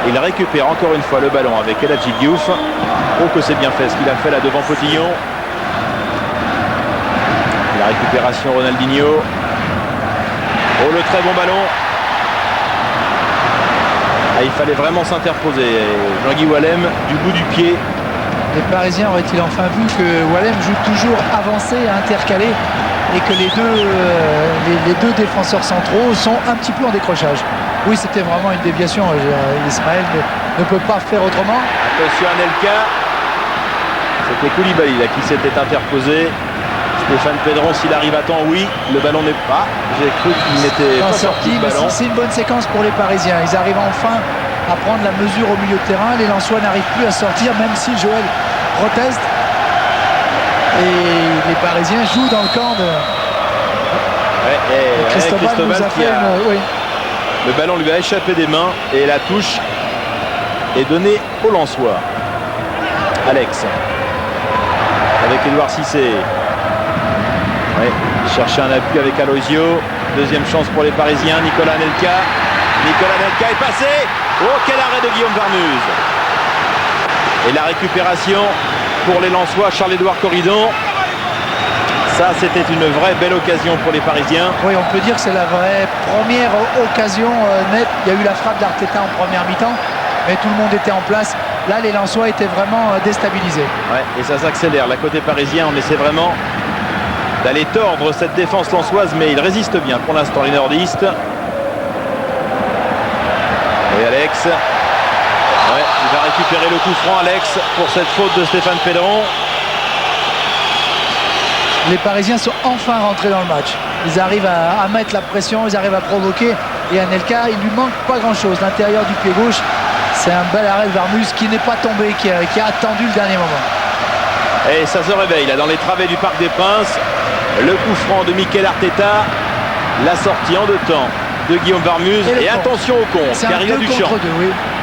Il récupère encore une fois le ballon avec Eladji Diouf. Oh, que c'est bien fait ce qu'il a fait là devant Potillon. La récupération Ronaldinho. Oh, le très bon ballon. Ah, il fallait vraiment s'interposer. Jean-Guy Wallem du bout du pied. Les Parisiens auraient-ils enfin vu que Wallem joue toujours avancé, intercalé, et que les deux défenseurs centraux sont un petit peu en décrochage. Oui, c'était vraiment une déviation. Ismaël ne peut pas faire autrement. Attention Anelka. C'était Koulibaly là, qui s'était interposé. Stéphane Pedron, s'il arrive à temps, oui. Le ballon n'est pas. J'ai cru qu'il n'était pas sorti le ballon. C'est une bonne séquence pour les Parisiens. Ils arrivent enfin à prendre la mesure au milieu de terrain. Les Lensois n'arrivent plus à sortir, même si Joël proteste. Et les Parisiens jouent dans le camp de Cristobal qui a... oui. Le ballon lui a échappé des mains et la touche est donnée au Lensois. Alex avec Édouard Cissé. Ouais, chercher un appui avec Alozio. Deuxième chance pour les Parisiens. Nicolas Anelka. Nicolas Anelka est passé. Oh, quel arrêt de Guillaume Varmuz. Et la récupération pour les Lensois, Charles-Édouard Corridon. Ça, c'était une vraie belle occasion pour les Parisiens. Oui, on peut dire que c'est la vraie première occasion nette. Il y a eu la frappe d'Arteta en première mi-temps, mais tout le monde était en place. Là, les Lensois étaient vraiment déstabilisés. Ouais, et ça s'accélère. La côté parisien, on essaie vraiment d'aller tordre cette défense lensoise, mais il résiste bien pour l'instant, les nordistes. Et Alex. Ouais, il va récupérer le coup franc, Alex, pour cette faute de Stéphane Pedron. Les Parisiens sont enfin rentrés dans le match. Ils arrivent à mettre la pression, ils arrivent à provoquer. Et Anelka, il lui manque pas grand-chose. L'intérieur du pied gauche, c'est un bel arrêt de Varmuz qui n'est pas tombé, qui a attendu le dernier moment. Et ça se réveille là dans les travées du Parc des Princes. Le coup franc de Mikel Arteta. La sortie en deux temps de Guillaume Varmuz. Et attention au contre, car il y a du champ.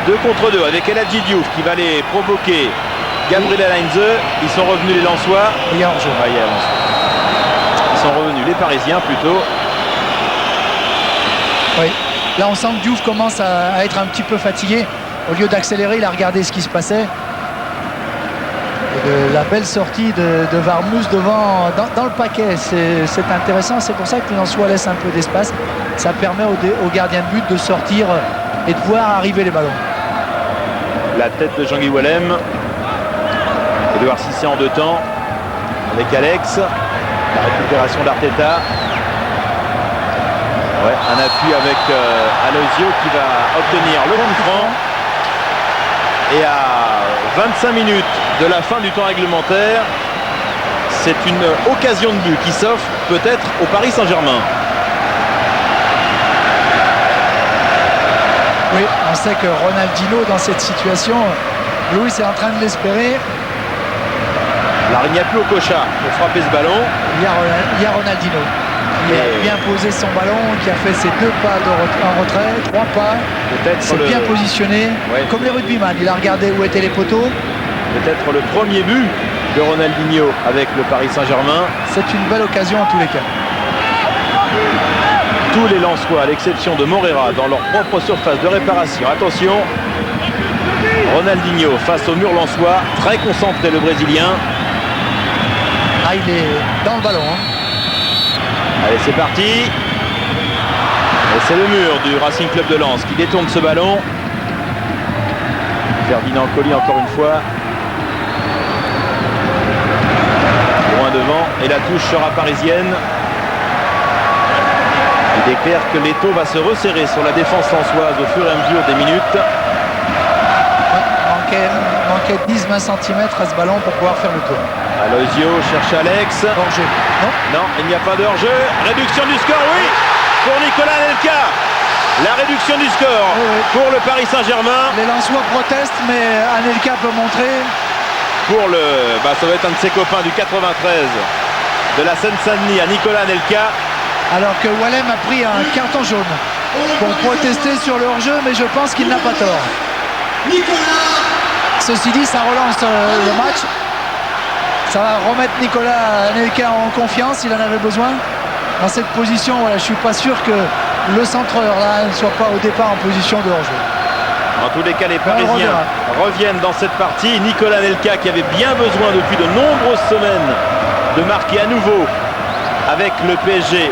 2 contre 2 avec Eladji Diouf qui va les provoquer. Gabriel Heinze. Ils sont revenus les Lensois. Il y a hors-jeu. Ils sont revenus les Parisiens plutôt. Oui. Là on sent que Diouf commence à être un petit peu fatigué. Au lieu d'accélérer, il a regardé ce qui se passait. Et la belle sortie de Varmuz devant dans le paquet, c'est intéressant. C'est pour ça que les Lensois laissent un peu d'espace. Ça permet aux gardiens de but de sortir et de voir arriver les ballons. La tête de Jean-Guy Wallem. Édouard Cissé en deux temps avec Alex. La récupération d'Arteta. Ouais, un appui avec Alozio qui va obtenir le coup franc. Et à 25 minutes de la fin du temps réglementaire, c'est une occasion de but qui s'offre peut-être au Paris Saint-Germain. Oui, on sait que Ronaldinho dans cette situation, Louis est en train de l'espérer. Alors il n'y a plus Okocha pour frapper ce ballon. Il y a Ronaldinho. qui a bien posé son ballon, qui a fait ses 2 pas en retrait, 3 pas. Peut-être C'est bien positionné, Ouais. comme les rugbyman. Il a regardé où étaient les poteaux. Peut-être le premier but de Ronaldinho avec le Paris Saint-Germain. C'est une belle occasion en tous les cas. Tous les Lensois, à l'exception de Morera, dans leur propre surface de réparation. Attention, Ronaldinho face au mur lensois, très concentré le Brésilien. Ah, il est dans le ballon. Hein. Allez, c'est parti. Et c'est le mur du Racing Club de Lens qui détourne ce ballon. Ferdinand Coly encore une fois. Loin devant. Et la touche sera parisienne. Il est clair que l'étau va se resserrer sur la défense lensoise au fur et à mesure des minutes. Manquait 10-20 cm à ce ballon pour pouvoir faire le tour. Aloisio cherche Alex. Hors-jeu. Non. Non, il n'y a pas de hors-jeu. Réduction du score, oui, pour Nicolas Anelka. La réduction du score pour le Paris Saint-Germain. Les Lensois protestent, mais Anelka peut montrer. Pour le, ça va être un de ses copains du 93 de la Seine-Saint-Denis à Nicolas Anelka. Alors que Wallem a pris un carton jaune pour protester sur le hors-jeu, mais je pense qu'il n'a pas tort. Ceci dit, ça relance le match. Ça va remettre Nicolas Anelka en confiance, il en avait besoin. Dans cette position, voilà, je ne suis pas sûr que le centreur là ne soit pas au départ en position de hors-jeu. En tous les cas, les Parisiens reviennent dans cette partie. Nicolas Anelka qui avait bien besoin depuis de nombreuses semaines de marquer à nouveau avec le PSG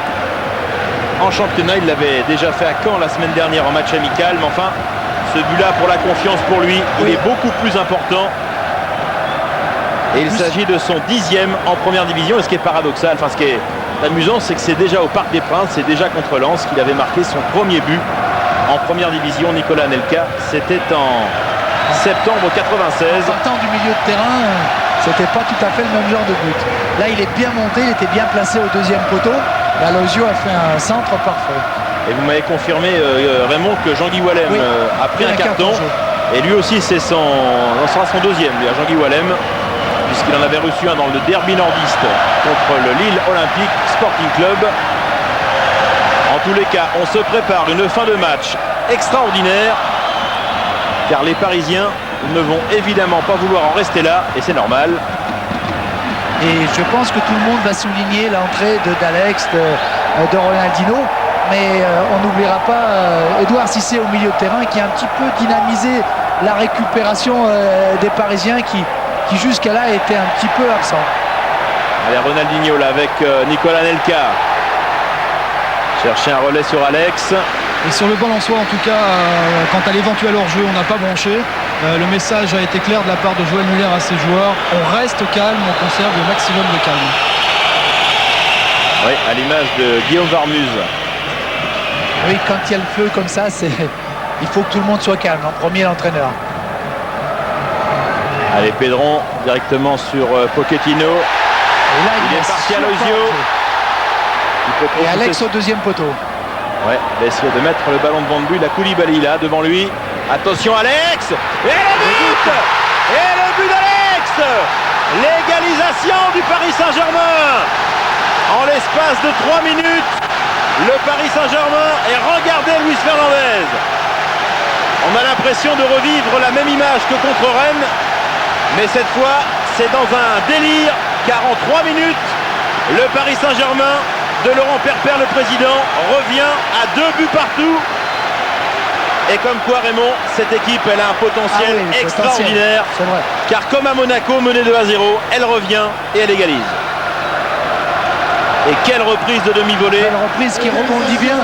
en championnat. Il l'avait déjà fait à Caen la semaine dernière en match amical, mais enfin, ce but-là pour la confiance pour lui, il est beaucoup plus important. Et il s'agit de son 10e en première division. Et ce qui est paradoxal, ce qui est amusant, c'est que c'est déjà au Parc des Princes, c'est déjà contre Lens qu'il avait marqué son premier but en première division. Nicolas Anelka, c'était en septembre 96. En partant du milieu de terrain, c'était pas tout à fait le même genre de but. Là, il est bien monté, il était bien placé au 2e poteau. Aloisio a fait un centre parfait. Et vous m'avez confirmé, Raymond, que Jean-Guy Wallem a pris un carton. Et lui aussi, ce sera son 2e, lui, à Jean-Guy Wallem, puisqu'il en avait reçu un dans le derby nordiste contre le Lille Olympique Sporting Club. En tous les cas, on se prépare une fin de match extraordinaire, car les Parisiens ne vont évidemment pas vouloir en rester là, et c'est normal. Et je pense que tout le monde va souligner l'entrée d'Alex, de Ronaldinho, mais on n'oubliera pas Edouard Cissé au milieu de terrain qui a un petit peu dynamisé la récupération des Parisiens qui jusqu'à là était un petit peu absent. Allez, Ronaldinho là avec Nicolas Anelka. Chercher un relais sur Alex. Et sur le banc lensois, en tout cas, quant à l'éventuel hors-jeu, on n'a pas branché. Le message a été clair de la part de Joël Muller à ses joueurs. On reste calme, on conserve le maximum de calme. Oui, à l'image de Guillaume Varmuz. Oui, quand il y a le feu comme ça, il faut que tout le monde soit calme. En premier, l'entraîneur. Allez, Pedron directement sur Pochettino. Et là, il est parti à Aloisio. Et Alex au 2e poteau. Ouais, il va essayer de mettre le ballon devant lui. La Koulibaly là, devant lui. Attention Alex. Et le but. Et le but d'Alex. L'égalisation du Paris Saint-Germain. En l'espace de 3 minutes, le Paris Saint-Germain, et regardez Luis Fernandez. On a l'impression de revivre la même image que contre Rennes, mais cette fois, c'est dans un délire, car en 3 minutes, le Paris Saint-Germain de Laurent Perpère, le président, revient à 2 buts partout. Et comme quoi, Raymond, cette équipe, elle a un potentiel extraordinaire. C'est vrai. Car comme à Monaco, menée 2-0, elle revient et elle égalise. Et quelle reprise de demi-volée. Quelle reprise qui rebondit bien,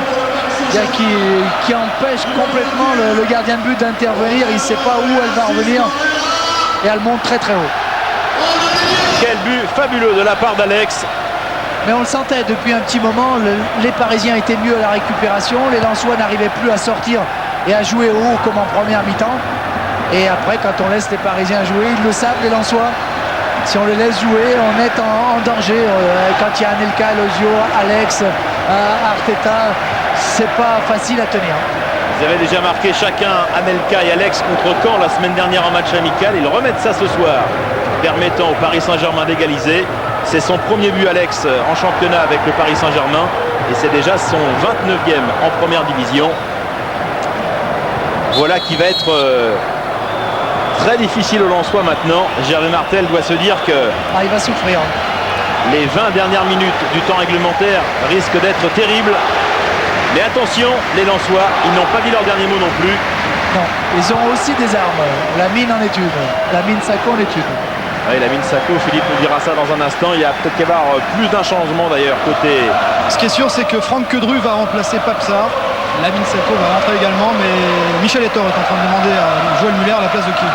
qui empêche complètement le gardien de but d'intervenir. Il ne sait pas où elle va revenir. Et elle monte très très haut. Quel but fabuleux de la part d'Alex. Mais on le sentait depuis un petit moment, les Parisiens étaient mieux à la récupération. Les Lensois n'arrivaient plus à sortir et à jouer haut comme en première mi-temps. Et après, quand on laisse les Parisiens jouer, ils le savent, les Lensois. Si on les laisse jouer, on est en danger. Quand il y a Anelka, Aloisio, Alex, Arteta, c'est pas facile à tenir. Ils avaient déjà marqué chacun, Anelka et Alex, contre Caen la semaine dernière en match amical. Ils remettent ça ce soir, permettant au Paris Saint-Germain d'égaliser. C'est son premier but, Alex, en championnat avec le Paris Saint-Germain. et c'est déjà son 29e en première division. Voilà qui va être très difficile au Lensois maintenant. Gervais Martel doit se dire que il va souffrir. Les 20 dernières minutes du temps réglementaire risquent d'être terribles. Mais attention, les Lensois, ils n'ont pas dit leur dernier mot non plus. Non, ils ont aussi des armes. La mine en est une. La mine Sacco en est une. Oui, la mine Sacco, Philippe nous dira ça dans un instant. Il y a peut-être qu'à avoir plus d'un changement d'ailleurs côté... Ce qui est sûr, c'est que Franck Quedru va remplacer Papsar. La mine Sacco va rentrer également, mais Michel Etor est en train de demander à Joël Muller la place de qui.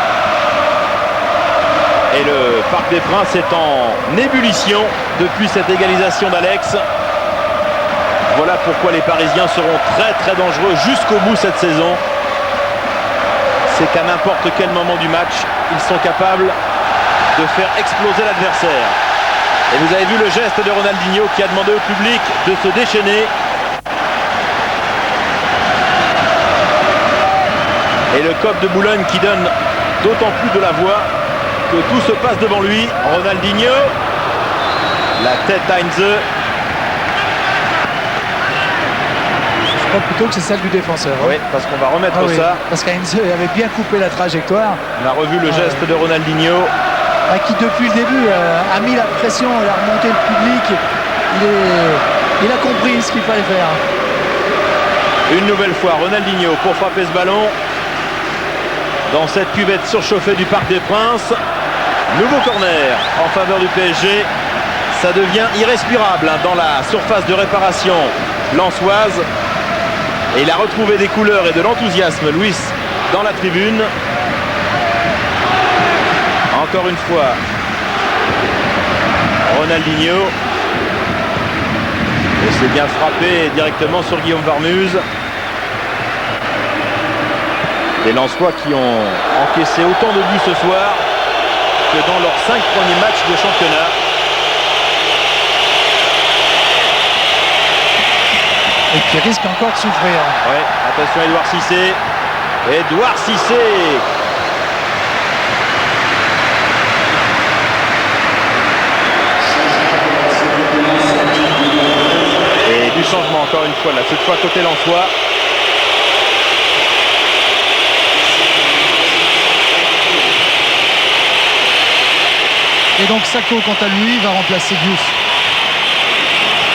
Et le Parc des Princes est en ébullition depuis cette égalisation d'Alex. Voilà pourquoi les Parisiens seront très très dangereux jusqu'au bout cette saison. C'est qu'à n'importe quel moment du match, ils sont capables de faire exploser l'adversaire. Et vous avez vu le geste de Ronaldinho qui a demandé au public de se déchaîner. Et le COP de Boulogne qui donne d'autant plus de la voix que tout se passe devant lui. Ronaldinho, la tête Heinze. Je crois plutôt que c'est celle du défenseur. Oui, parce qu'on va remettre ça. Parce qu'Heinze avait bien coupé la trajectoire. On a revu le geste de Ronaldinho. Qui depuis le début a mis la pression, il a remonté le public. Il a compris ce qu'il fallait faire. Une nouvelle fois Ronaldinho pour frapper ce ballon dans cette cuvette surchauffée du Parc des Princes. Nouveau corner en faveur du PSG. Ça devient irrespirable dans la surface de réparation lensoise. Et il a retrouvé des couleurs et de l'enthousiasme, Luis, dans la tribune. Encore une fois, Ronaldinho. Et c'est bien frappé directement sur Guillaume Varmuse. Les Lensois qui ont encaissé autant de buts ce soir que dans leurs 5 premiers matchs de championnat. Et qui risque encore de souffrir. Ouais, attention Édouard Cissé. Édouard Cissé. Et du changement encore une fois là, cette fois côté Lensois. Et donc Sacco, quant à lui, va remplacer Diouf.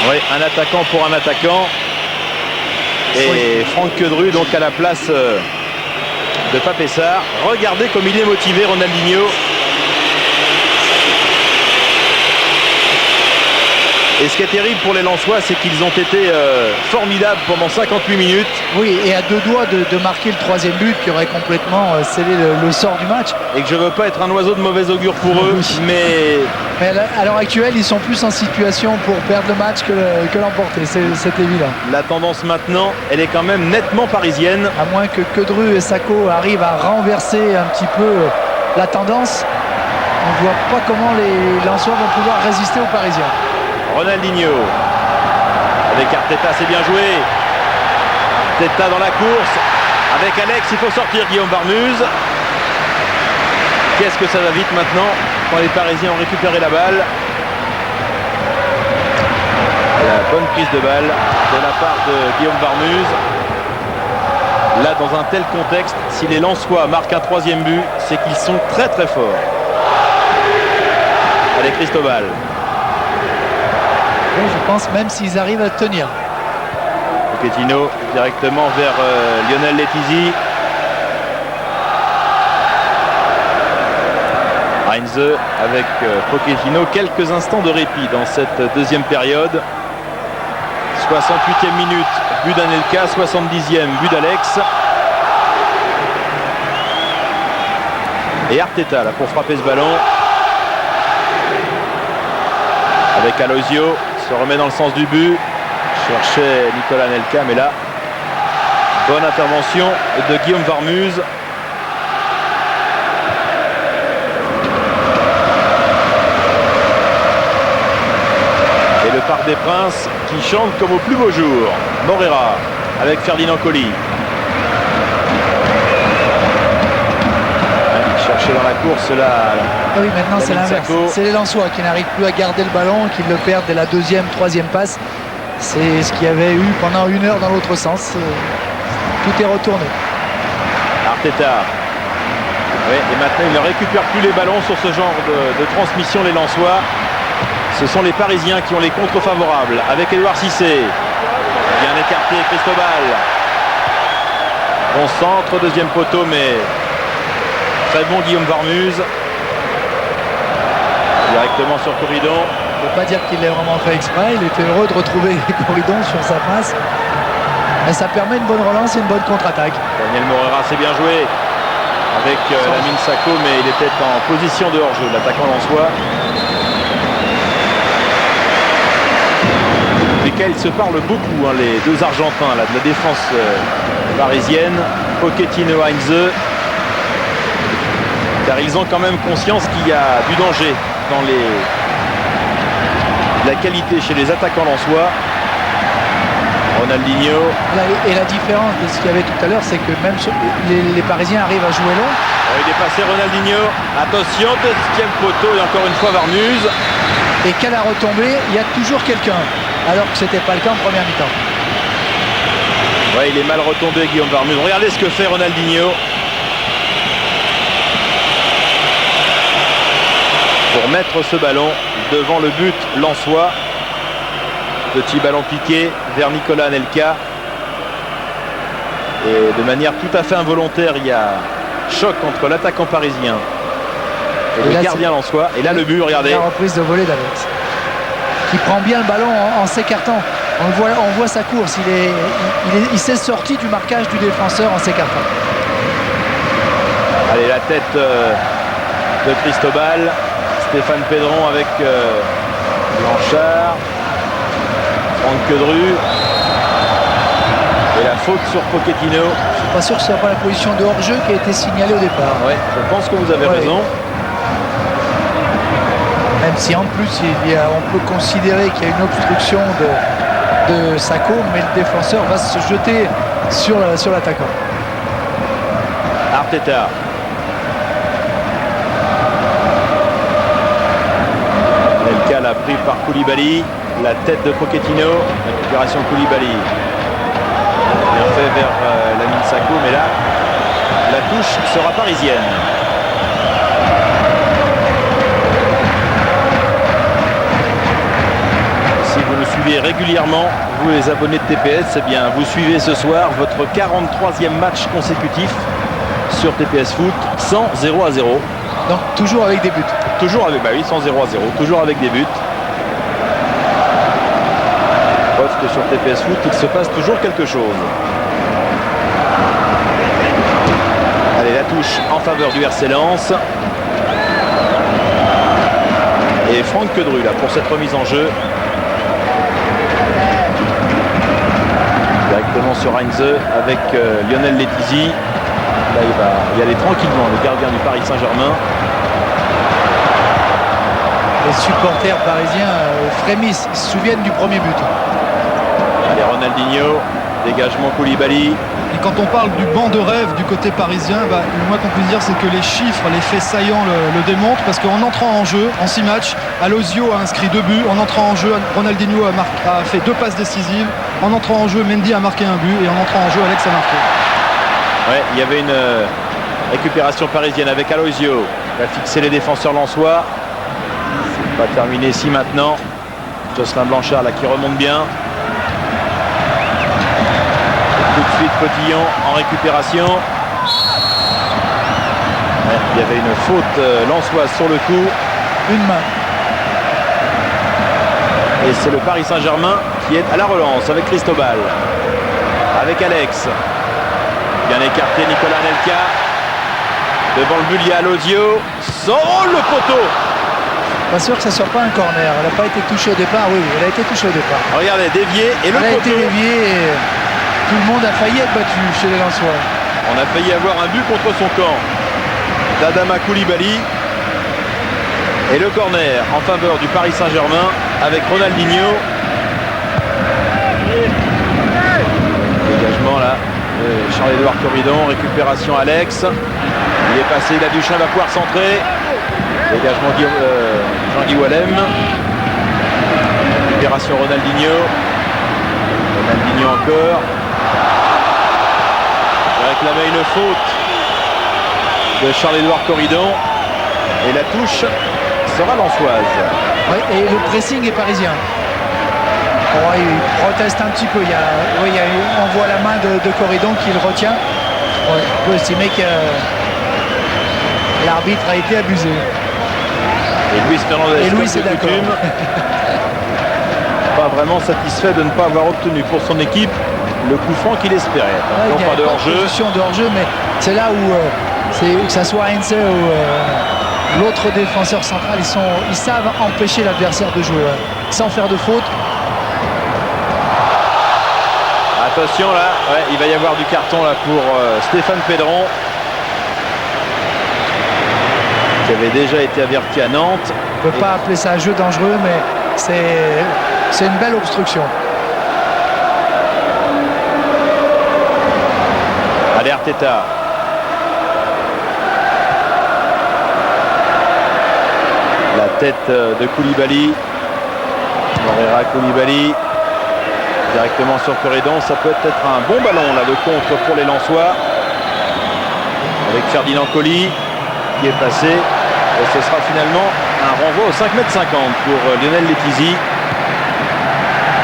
Oui, un attaquant pour un attaquant. Et Franck Quedru donc à la place de Pape Sarr. Regardez comme il est motivé, Ronaldinho. Et ce qui est terrible pour les Lensois, c'est qu'ils ont été formidables pendant 58 minutes. Oui, et à deux doigts de marquer le troisième but qui aurait complètement scellé le sort du match. Et que je ne veux pas être un oiseau de mauvais augure pour eux, mais à l'heure actuelle, ils sont plus en situation pour perdre le match que l'emporter, c'est évident. La tendance maintenant, elle est quand même nettement parisienne. À moins que Quedru et Sacco arrivent à renverser un petit peu la tendance, on ne voit pas comment les Lensois vont pouvoir résister aux Parisiens. Ronaldinho avec Arteta, c'est bien joué. Arteta dans la course avec Alex, il faut sortir Guillaume Varmuse. Qu'est-ce que ça va vite maintenant quand les Parisiens ont récupéré la balle. La bonne prise de balle de la part de Guillaume Varmuse. Là, dans un tel contexte, si les Lensois marquent un troisième but, c'est qu'ils sont très très forts. Allez, Cristobal. Je pense même s'ils arrivent à tenir. Pochettino directement vers Lionel Letizy. Heinze avec Pochettino. Quelques instants de répit dans cette deuxième période. 68e minute, but d'Anelka. 70e, but d'Alex. Et Arteta là pour frapper ce ballon. Avec Aloisio. Se remet dans le sens du but. Cherchait Nicolas Anelka, mais là, bonne intervention de Guillaume Varmuse. Et le Parc des Princes qui chante comme au plus beau jour. Morera avec Ferdinand Coly. Chercher dans la course là. Ah oui, maintenant c'est l'inverse. C'est les Lensois qui n'arrivent plus à garder le ballon, qui le perdent dès la deuxième, troisième passe. C'est ce qu'il y avait eu pendant 1 heure dans l'autre sens. Tout est retourné. Arteta. Oui, et maintenant il ne récupère plus les ballons sur ce genre de transmission, les Lensois. Ce sont les Parisiens qui ont les contres favorables avec Édouard Cissé. Bien écarté, Cristobal. Bon centre, deuxième poteau, mais très bon Guillaume Varmuse. Directement sur Corridon. On ne peut pas dire qu'il l'ait vraiment fait exprès. Il était heureux de retrouver Corridon sur sa passe. Et ça permet une bonne relance et une bonne contre-attaque. Daniel Morera, c'est bien joué avec Lamine Sako, mais il était en position de hors-jeu, l'attaquant lensois. Lesquels se parlent beaucoup, hein, les deux Argentins là, de la défense parisienne, Pochettino, Heinze, car ils ont quand même conscience qu'il y a du danger dans la qualité chez les attaquants lensois. Ronaldinho. Et la différence de ce qu'il y avait tout à l'heure, c'est que même les Parisiens arrivent à jouer long. Il est passé Ronaldinho. Attention, deuxième poteau et encore une fois Varmuse. Et qu'à la retombée, il y a toujours quelqu'un. Alors que ce n'était pas le cas en première mi-temps. Ouais, il est mal retombé Guillaume Varmuse. Regardez ce que fait Ronaldinho. Pour mettre ce ballon devant le but lensois. Petit ballon piqué vers Nicolas Anelka. Et de manière tout à fait involontaire, il y a choc entre l'attaquant parisien et le gardien lensois. Et là, le but, regardez. La reprise de volée d'Alex. Qui prend bien le ballon en s'écartant. On voit sa course. Il s'est sorti du marquage du défenseur en s'écartant. Allez, la tête de Cristobal. Stéphane Pedron avec Blanchard. Franck Quedru. Et la faute sur Pochettino. Je ne suis pas sûr que ce soit pas la position de hors-jeu qui a été signalée au départ. Ouais, je pense que vous avez raison. Même si en plus on peut considérer qu'il y a une obstruction de Sako, mais le défenseur va se jeter sur l'attaquant. Arteta. Anelka l'a pris par Koulibaly. La tête de Pochettino. Récupération Koulibaly. Bien fait vers Lamine Sako, mais là, la touche sera parisienne. Si vous nous suivez régulièrement, vous les abonnés de TPS, eh bien, vous suivez ce soir votre 43e match consécutif sur TPS Foot, sans 0-0. Donc toujours avec des buts. Toujours avec, bah oui, sans 0-0, toujours avec des buts. Preuve que sur TPS Foot, il se passe toujours quelque chose. Allez, la touche en faveur du RC Lens. Et Franck Quedru là pour cette remise en jeu. Directement sur Heinze avec Lionel Letizy. Là, il va y aller tranquillement, le gardien du Paris Saint-Germain. Les supporters parisiens frémissent, ils se souviennent du premier but. Allez, Ronaldinho, dégagement Koulibaly. Et quand on parle du banc de rêve du côté parisien, le moins qu'on puisse dire, c'est que les chiffres, les faits saillants le démontrent, parce qu'en entrant en jeu, en 6 matchs, Alozio a inscrit 2 buts. En entrant en jeu, Ronaldinho a fait 2 passes décisives. En entrant en jeu, Mendy a marqué un but. Et en entrant en jeu, Alex a marqué. Ouais, il y avait une récupération parisienne avec Alozio. Il a fixé les défenseurs lensois. C'est pas terminé ici maintenant. Jocelyn Blanchard là qui remonte bien. Tout de suite Cotillon en récupération. Ouais, il y avait une faute lensoise sur le coup. Une main. Et c'est le Paris Saint-Germain qui est à la relance avec Cristobal. Avec Alex. Bien écarté Nicolas Anelka. Devant le but, il y a Alozio. Oh, le poteau! Pas sûr que ça soit pas un corner. Elle n'a pas été touchée au départ. Oui, elle a été touchée au départ. Regardez, dévié et le elle a poteau. été déviée et tout le monde a failli être battu chez les Lensois. On a failli avoir un but contre son camp d'Adama Koulibaly. Et le corner en faveur du Paris Saint-Germain avec Ronaldinho. Dégagement là. Charles-Édouard Corridon, récupération Alex. Il est passé, la Duchamp va pouvoir centrer. Dégagement Jean-Guy Wallem. Récupération Ronaldinho. Ronaldinho encore. Il réclamait une faute de Charles-Édouard Corridon. Et la touche sera lensoise. Ouais, et le pressing est parisien. Oh, il proteste un petit peu. On voit la main de Corridon qui le retient. Ouais, on peut estimer que l'arbitre a été abusé. Et Luis Fernandez, et Luis comme est de d'accord. coutume, pas vraiment satisfait de ne pas avoir obtenu pour son équipe le coup franc qu'il espérait. Ouais, Non il y a pas de hors-jeu. position de hors-jeu, mais c'est là où que ça soit Heinze ou l'autre défenseur central, ils savent empêcher l'adversaire de jouer sans faire de faute. Attention là, ouais, il va y avoir du carton là pour Stéphane Pedron, qui avait déjà été averti à Nantes. On ne peut pas appeler ça un jeu dangereux, mais c'est une belle obstruction. Allez Arteta. La tête de Koulibaly. Moreira Koulibaly. Directement sur Corridon. Ça peut être un bon ballon là de contre pour les Lensois. Avec Ferdinand Coly qui est passé. Et ce sera finalement un renvoi au 5,50 m pour Lionel Letizy,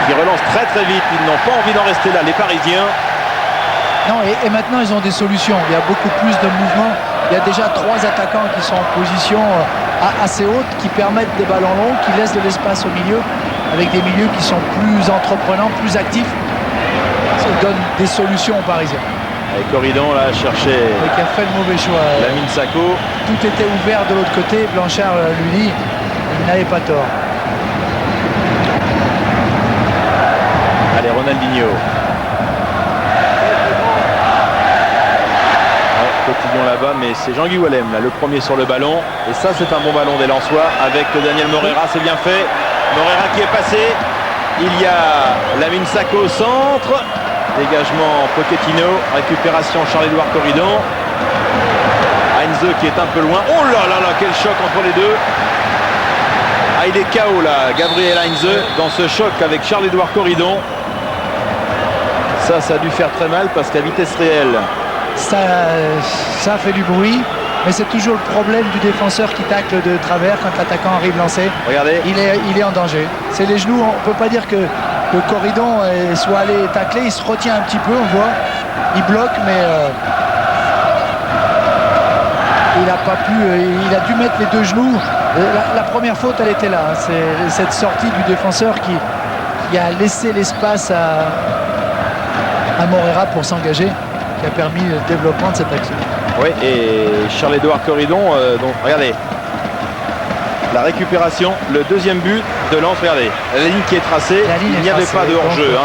qui relance très très vite. Ils n'ont pas envie d'en rester là, les Parisiens. Non, et maintenant ils ont des solutions. Il y a beaucoup plus de mouvements. Il y a déjà 3 attaquants qui sont en position assez haute, qui permettent des ballons longs, qui laissent de l'espace au milieu, avec des milieux qui sont plus entreprenants, plus actifs. Ça donne des solutions aux Parisiens. Et Corridon là chercher Et qui a fait le mauvais choix. Lamine Sako. Tout était ouvert de l'autre côté. Blanchard lui dit il n'avait pas tort. Allez, Ronaldinho. Cotillon là-bas, mais c'est Jean-Guy Wallem là, le premier sur le ballon. Et ça, c'est un bon ballon des Lensois avec Daniel Moreira. C'est bien fait. Moreira qui est passé. Il y a Lamine Sako au centre. Dégagement Pochettino, récupération Charles-Édouard Corridon. Heinze qui est un peu loin. Oh là là là, quel choc entre les deux. Ah, il est KO là, Gabriel Heinze, dans ce choc avec Charles-Édouard Corridon. Ça a dû faire très mal parce qu'à vitesse réelle. Ça fait du bruit, mais c'est toujours le problème du défenseur qui tacle de travers quand l'attaquant arrive lancé. Regardez. Il est en danger. C'est les genoux, on ne peut pas dire que Corridon soit allé tacler, il se retient un petit peu, on voit, il bloque, mais il n'a pas pu, il a dû mettre les deux genoux. La première faute, elle était là, c'est cette sortie du défenseur qui a laissé l'espace à Moreira pour s'engager, qui a permis le développement de cette action. Oui, et Charles-Édouard Corridon, donc regardez, la récupération, le deuxième but de Lens, regardez, la ligne qui est tracée, il n'y avait pas de hors-jeu.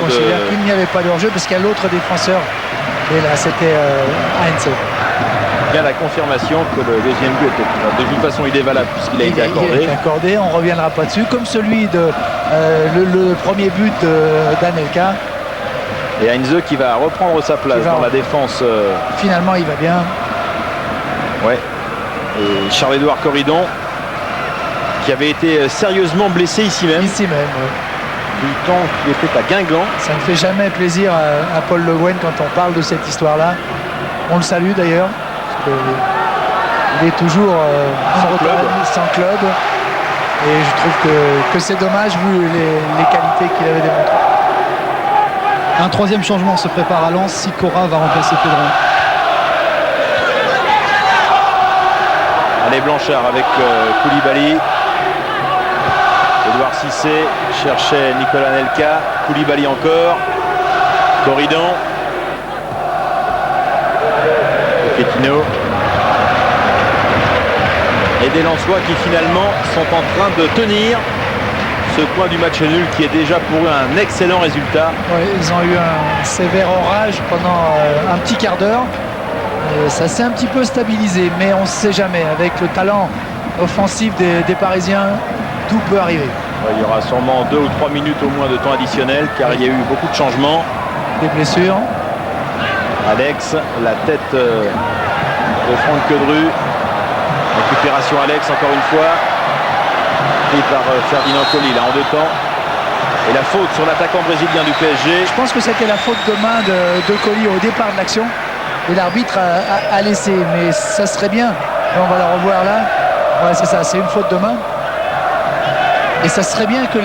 Il n'y avait pas de hors-jeu parce qu'il y a l'autre défenseur, et là c'était Heinze. Bien la confirmation que le deuxième but était de toute façon il est valable puisqu'il a été accordé. Il a été accordé, on ne reviendra pas dessus, comme celui de le premier but d'Anelka. Et Heinze qui va reprendre sa place dans la défense. Finalement, il va bien. Ouais. Et Charles-Édouard Corridon, qui avait été sérieusement blessé ici même. Ici même, oui. Du temps qu'il était à Guingamp. Ça ne fait jamais plaisir à Paul Le Guen quand on parle de cette histoire-là. On le salue d'ailleurs. Il est toujours sans club. Et je trouve que c'est dommage vu les qualités qu'il avait démontrées. Un troisième changement se prépare à Lens. Sikora va remplacer Pedron. Allez, Blanchard avec Koulibaly. Edouard Cissé cherchait Nicolas Anelka. Koulibaly encore. Corridon. Pochettino. Et des Lensois qui finalement sont en train de tenir ce coin du match nul qui est déjà pour eux un excellent résultat. Ouais, ils ont eu un sévère orage pendant un petit quart d'heure. Ça s'est un petit peu stabilisé, mais on ne sait jamais. Avec le talent offensif des Parisiens, tout peut arriver. Ouais, il y aura sûrement 2 ou 3 minutes au moins de temps additionnel car il y a eu beaucoup de changements. Des blessures. Alex, la tête de Franck Quedru. Récupération Alex encore une fois. Pris par Ferdinand Coly là en 2 temps. Et la faute sur l'attaquant brésilien du PSG. Je pense que c'était la faute de main de Colli au départ de l'action. Et l'arbitre a laissé. Mais ça serait bien. Et on va la revoir là. Ouais, c'est ça, c'est une faute de main. Et ça serait bien que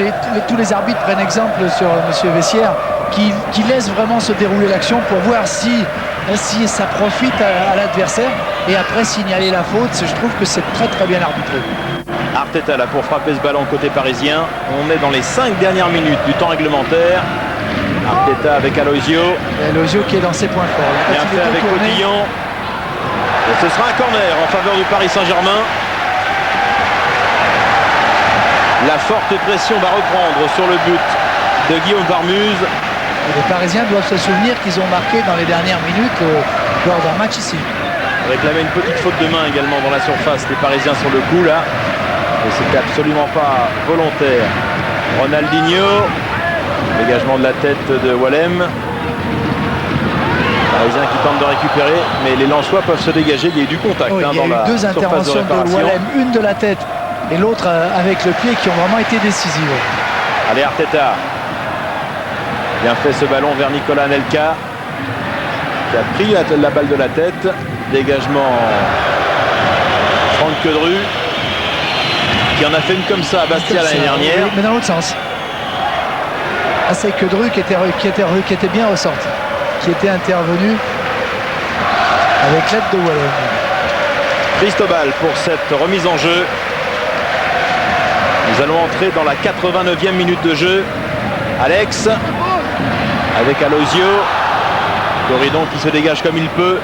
tous les arbitres prennent exemple sur M. Vessière, qui laisse vraiment se dérouler l'action pour voir si ça profite à l'adversaire et après signaler la faute. Je trouve que c'est très très bien arbitré. Arteta là pour frapper ce ballon côté parisien. On est dans les 5 dernières minutes du temps réglementaire. Arteta avec Aloisio. Et Aloisio qui est dans ses points forts. Bien fait avec Cotillon. Et ce sera un corner en faveur du Paris Saint-Germain. La forte pression va reprendre sur le but de Guillaume Varmuse. Les Parisiens doivent se souvenir qu'ils ont marqué dans les dernières minutes lors d'un match ici. Réclamer une petite faute de main également dans la surface. Les Parisiens sur le coup là. Et c'était absolument pas volontaire. Ronaldinho. Dégagement de la tête de Wallem. Parisiens qui tentent de récupérer. Mais les Lensois peuvent se dégager. Il y a eu du contact il y a dans eu la deux surface interventions de réparation. de Wallem. Une de la tête et l'autre avec le pied qui ont vraiment été décisives. Allez Arteta. Bien fait ce ballon vers Nicolas Anelka. Qui a pris la balle de la tête. Dégagement Franck Quedru. Qui en a fait une comme ça à Bastia l'année dernière. Oui, mais dans l'autre sens. Ah, c'est Quedru qui était bien ressorti. Qui était intervenu avec l'aide de Wallem. Cristobal pour cette remise en jeu. Nous allons entrer dans la 89e minute de jeu. Alex avec Aloisio. Corridon qui se dégage comme il peut.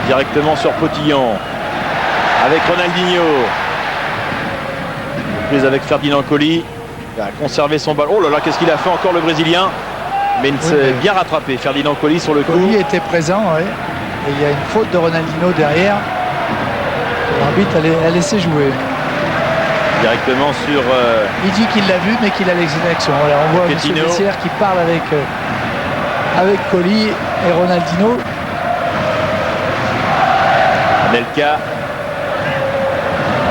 Directement sur Potillon. Avec Ronaldinho. Prise avec Ferdinand Colli. Il a conservé son ballon. Oh là là, qu'est-ce qu'il a fait encore le Brésilien. Mais il s'est bien rattrapé. Ferdinand Colli sur le coup. Colli était présent, oui. Et il y a une faute de Ronaldinho derrière. L'arbitre a laissé jouer. Directement sur... Il dit qu'il l'a vu, mais qu'il a l'action. Voilà, on voit M. Vessière qui parle avec Colli et Ronaldinho. Anelka.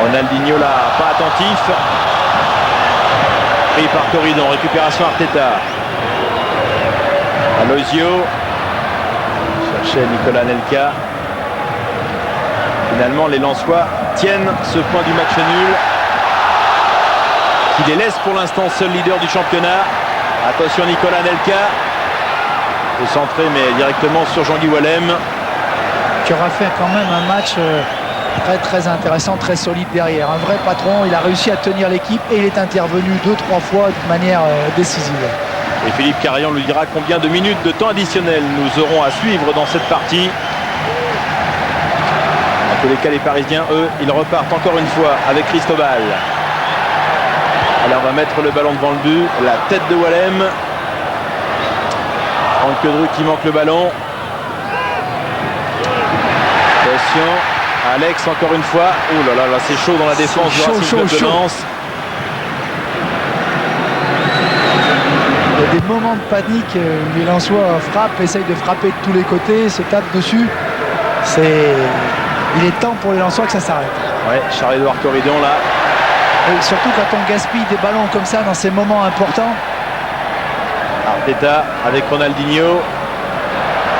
Ronaldinho là, pas attentif. Pris par Corridon. Récupération Arteta. Aloisio. Cherchait Nicolas Anelka. Finalement, les Lensois tiennent ce point du match nul. Qui les laisse pour l'instant seul leader du championnat. Attention Nicolas Anelka. Il est centré mais directement sur Jean-Guy Wallem. Qui aura fait quand même un match très très intéressant, très solide derrière. Un vrai patron, il a réussi à tenir l'équipe et il est intervenu 2-3 fois de manière décisive. Et Philippe Carillon nous dira combien de minutes de temps additionnel nous aurons à suivre dans cette partie. En tous les cas, les Parisiens, eux, ils repartent encore une fois avec Cristobal. Alors on va mettre le ballon devant le but. La tête de Wallem. Franck Quedru qui manque le ballon. Attention. Alex encore une fois. Oh là là, là c'est chaud dans la défense du Racing Club de Lens. Il y a des moments de panique où les Lensois frappent, essayent de frapper de tous les côtés, se tapent dessus. Il est temps pour les Lensois que ça s'arrête. Ouais, Charles-Édouard Corridon là. Et surtout quand on gaspille des ballons comme ça dans ces moments importants. Arteta avec Ronaldinho.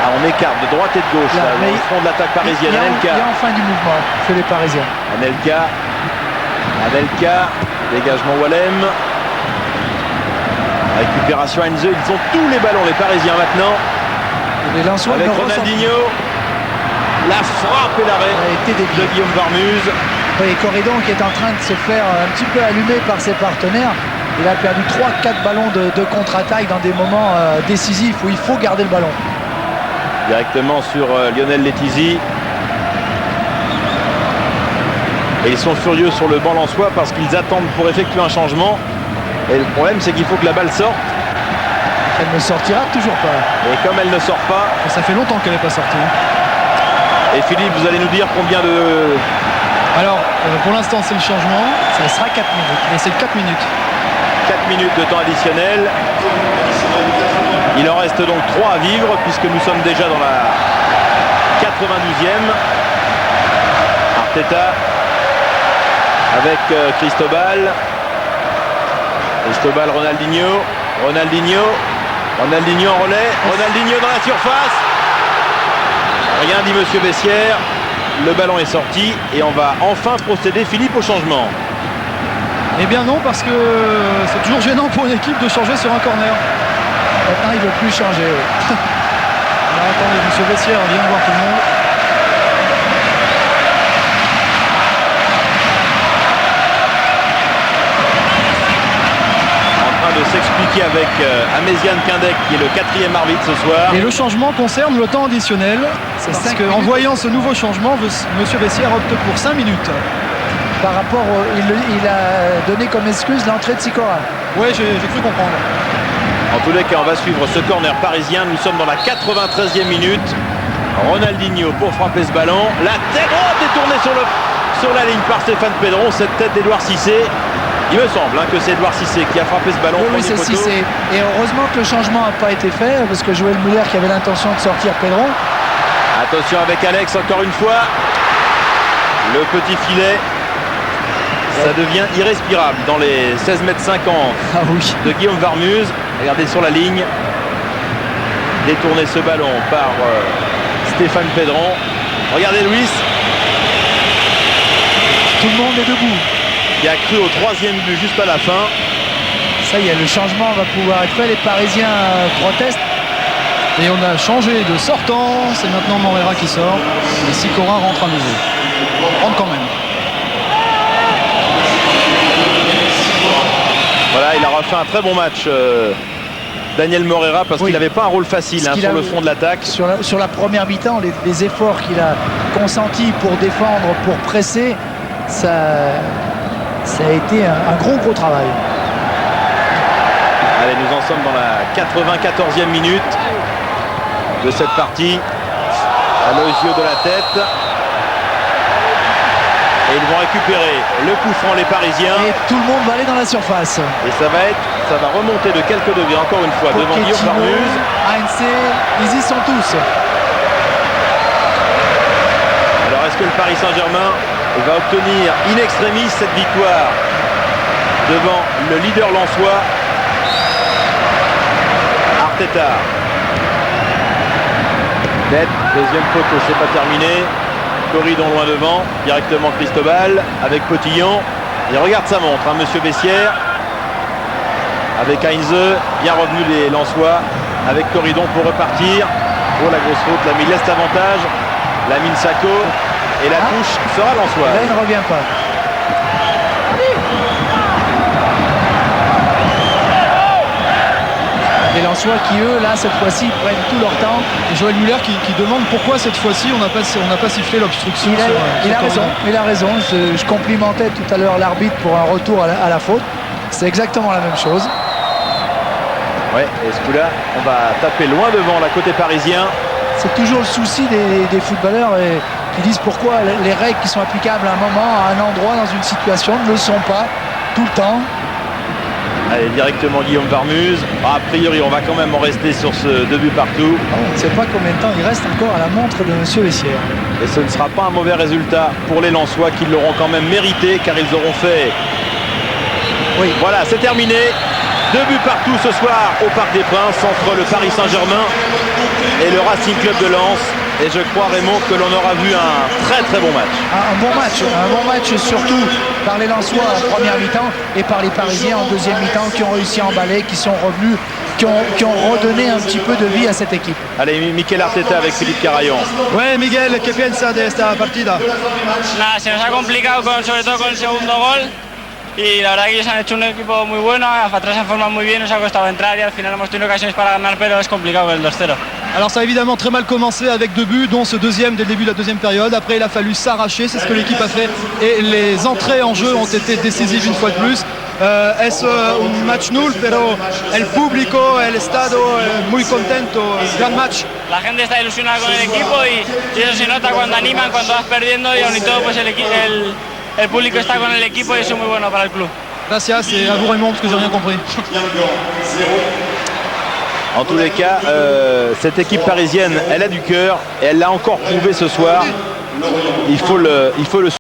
Ah, on écarte de droite et de gauche là, dans le front de l'attaque parisienne. Il y a enfin du mouvement chez les Parisiens. Anelka. Dégagement Wallem. Récupération Heinze. Ils ont tous les ballons, les Parisiens maintenant. Et les Lensois avec Ronaldinho. La frappe et l'arrêt de Guillaume Varmuse. Et Corridon qui est en train de se faire un petit peu allumer par ses partenaires. Il a perdu 3-4 ballons de contre-attaque dans des moments décisifs où il faut garder le ballon. Directement sur Lionel Letizy. Et ils sont furieux sur le banc lensois parce qu'ils attendent pour effectuer un changement. Et le problème c'est qu'il faut que la balle sorte. Elle ne sortira toujours pas. Et comme elle ne sort pas... Ça fait longtemps qu'elle n'est pas sortie. Et Philippe, vous allez nous dire combien de... Alors, pour l'instant c'est le changement. Ça sera 4 minutes. Et c'est 4 minutes. 4 minutes de temps additionnel. Il en reste donc 3 à vivre puisque nous sommes déjà dans la 92e. Arteta avec Cristobal. Cristobal, Ronaldinho en relais, Ronaldinho dans la surface. Rien dit monsieur Bessières. Le ballon est sorti et on va enfin procéder, Philippe, au changement. Eh bien non, parce que c'est toujours gênant pour une équipe de changer sur un corner. Maintenant, il ne veut plus changer. Oui. Alors attendez, monsieur Bessières vient voir tout le monde. De s'expliquer avec Améziane Quindec qui est le 4e arbitre ce soir. Et le changement concerne le temps additionnel. C'est parce qu'en voyant ce nouveau changement, monsieur Bessières opte pour 5 minutes. Par rapport il a donné comme excuse l'entrée de Sikora. Oui, j'ai cru comprendre. En tous les cas, on va suivre ce corner parisien. Nous sommes dans la 93e minute. Ronaldinho pour frapper ce ballon. La tête détournée sur la ligne par Stéphane Pedron. Cette tête d'Edouard Cissé. Il me semble que c'est Edouard Cissé qui a frappé ce ballon. Oui, c'est Cissé. Et heureusement que le changement n'a pas été fait, parce que Joël Muller qui avait l'intention de sortir Pedron. Attention avec Alex, encore une fois. Le petit filet. Ça devient irrespirable dans les 16,50 m de Guillaume Varmuz. Regardez sur la ligne. Détourner ce ballon par Stéphane Pedron. Regardez Luis. Tout le monde est debout. Qui a cru au 3e but juste à la fin. Ça y est, le changement va pouvoir être fait. Les Parisiens protestent. Et on a changé de sortant. C'est maintenant Morera qui sort. Et Sikora rentre à nouveau. Rentre quand même. Voilà, il a refait un très bon match, Daniel Morera, parce qu'il n'avait pas un rôle facile sur le front de l'attaque. Sur la première mi-temps, les efforts qu'il a consentis pour défendre, pour presser, ça a été un gros travail. Allez, nous en sommes dans la 94e minute de cette partie. Aloisio de la tête. Et ils vont récupérer le coup franc, les Parisiens. Et tout le monde va aller dans la surface. Et ça va remonter de quelques degrés, encore une fois, devant Guillaume Varmuz. Heinze, ils y sont tous. Alors, est-ce que le Paris Saint-Germain va obtenir in extremis cette victoire devant le leader lensois, Arteta? Tête, deuxième poteau, c'est pas terminé. Corridon loin devant, directement Cristobal avec Potillon. Et regarde sa montre, monsieur Bessières. Avec Heinze, bien revenu les Lensois. Avec Corridon pour repartir. Oh, la grosse faute, Lamine laisse l'avantage. Lamine Sacco. Et la touche sera Lensois. Là, il ne revient pas. Les Lensois qui, eux, là, cette fois-ci, prennent tout leur temps. Et Joël Muller qui demande pourquoi cette fois-ci on n'a pas sifflé l'obstruction. Il a raison. Je complimentais tout à l'heure l'arbitre pour un retour à la faute. C'est exactement la même chose. Ouais, et ce coup-là, on va taper loin devant, la côté parisien. C'est toujours le souci des footballeurs qui disent pourquoi les règles qui sont applicables à un moment, à un endroit, dans une situation, ne le sont pas tout le temps. Allez, directement Guillaume Varmuz. A priori, on va quand même en rester sur ce 2 buts partout. On ne sait pas combien de temps il reste encore à la montre de monsieur Bessières. Et ce ne sera pas un mauvais résultat pour les Lensois qui l'auront quand même mérité, car ils auront fait... Oui, voilà, c'est terminé. 2 buts partout ce soir au Parc des Princes entre le Paris Saint-Germain et le Racing Club de Lens. Et je crois, Raymond, que l'on aura vu un très bon match. Un bon match surtout par les Lensois en première mi-temps et par les Parisiens en deuxième mi-temps qui ont réussi à emballer, qui sont revenus, qui ont redonné un petit peu de vie à cette équipe. Allez, Mikel Arteta avec Philippe Carayon. Ouais, Miguel, ¿qué piensa de esta partida? Nada, se nos ha complicado sobre todo con el segundo gol. Y la verdad que ellos han hecho un equipo muy bueno, atrás se han formado muy bien, nos ha costado entrar y al final hemos tenido ocasiones para ganar, pero es complicado con el 2-0. Alors ça a évidemment très mal commencé avec 2 buts, dont ce deuxième dès le début de la deuxième période. Après il a fallu s'arracher, c'est ce que l'équipe a fait. Et les entrées en jeu ont été décisives une fois de plus. Es un match nul, pero el público, el estado muy contento, gran match. La gente está ilusionada con el equipo y eso se nota cuando animan, cuando vas perdiendo y aún y todo pues el público está con el equipo y eso es muy bueno para el club. Gracias et à vous Raymond parce que j'ai rien compris. En tous les cas, cette équipe parisienne, elle a du cœur et elle l'a encore prouvé ce soir. Il faut le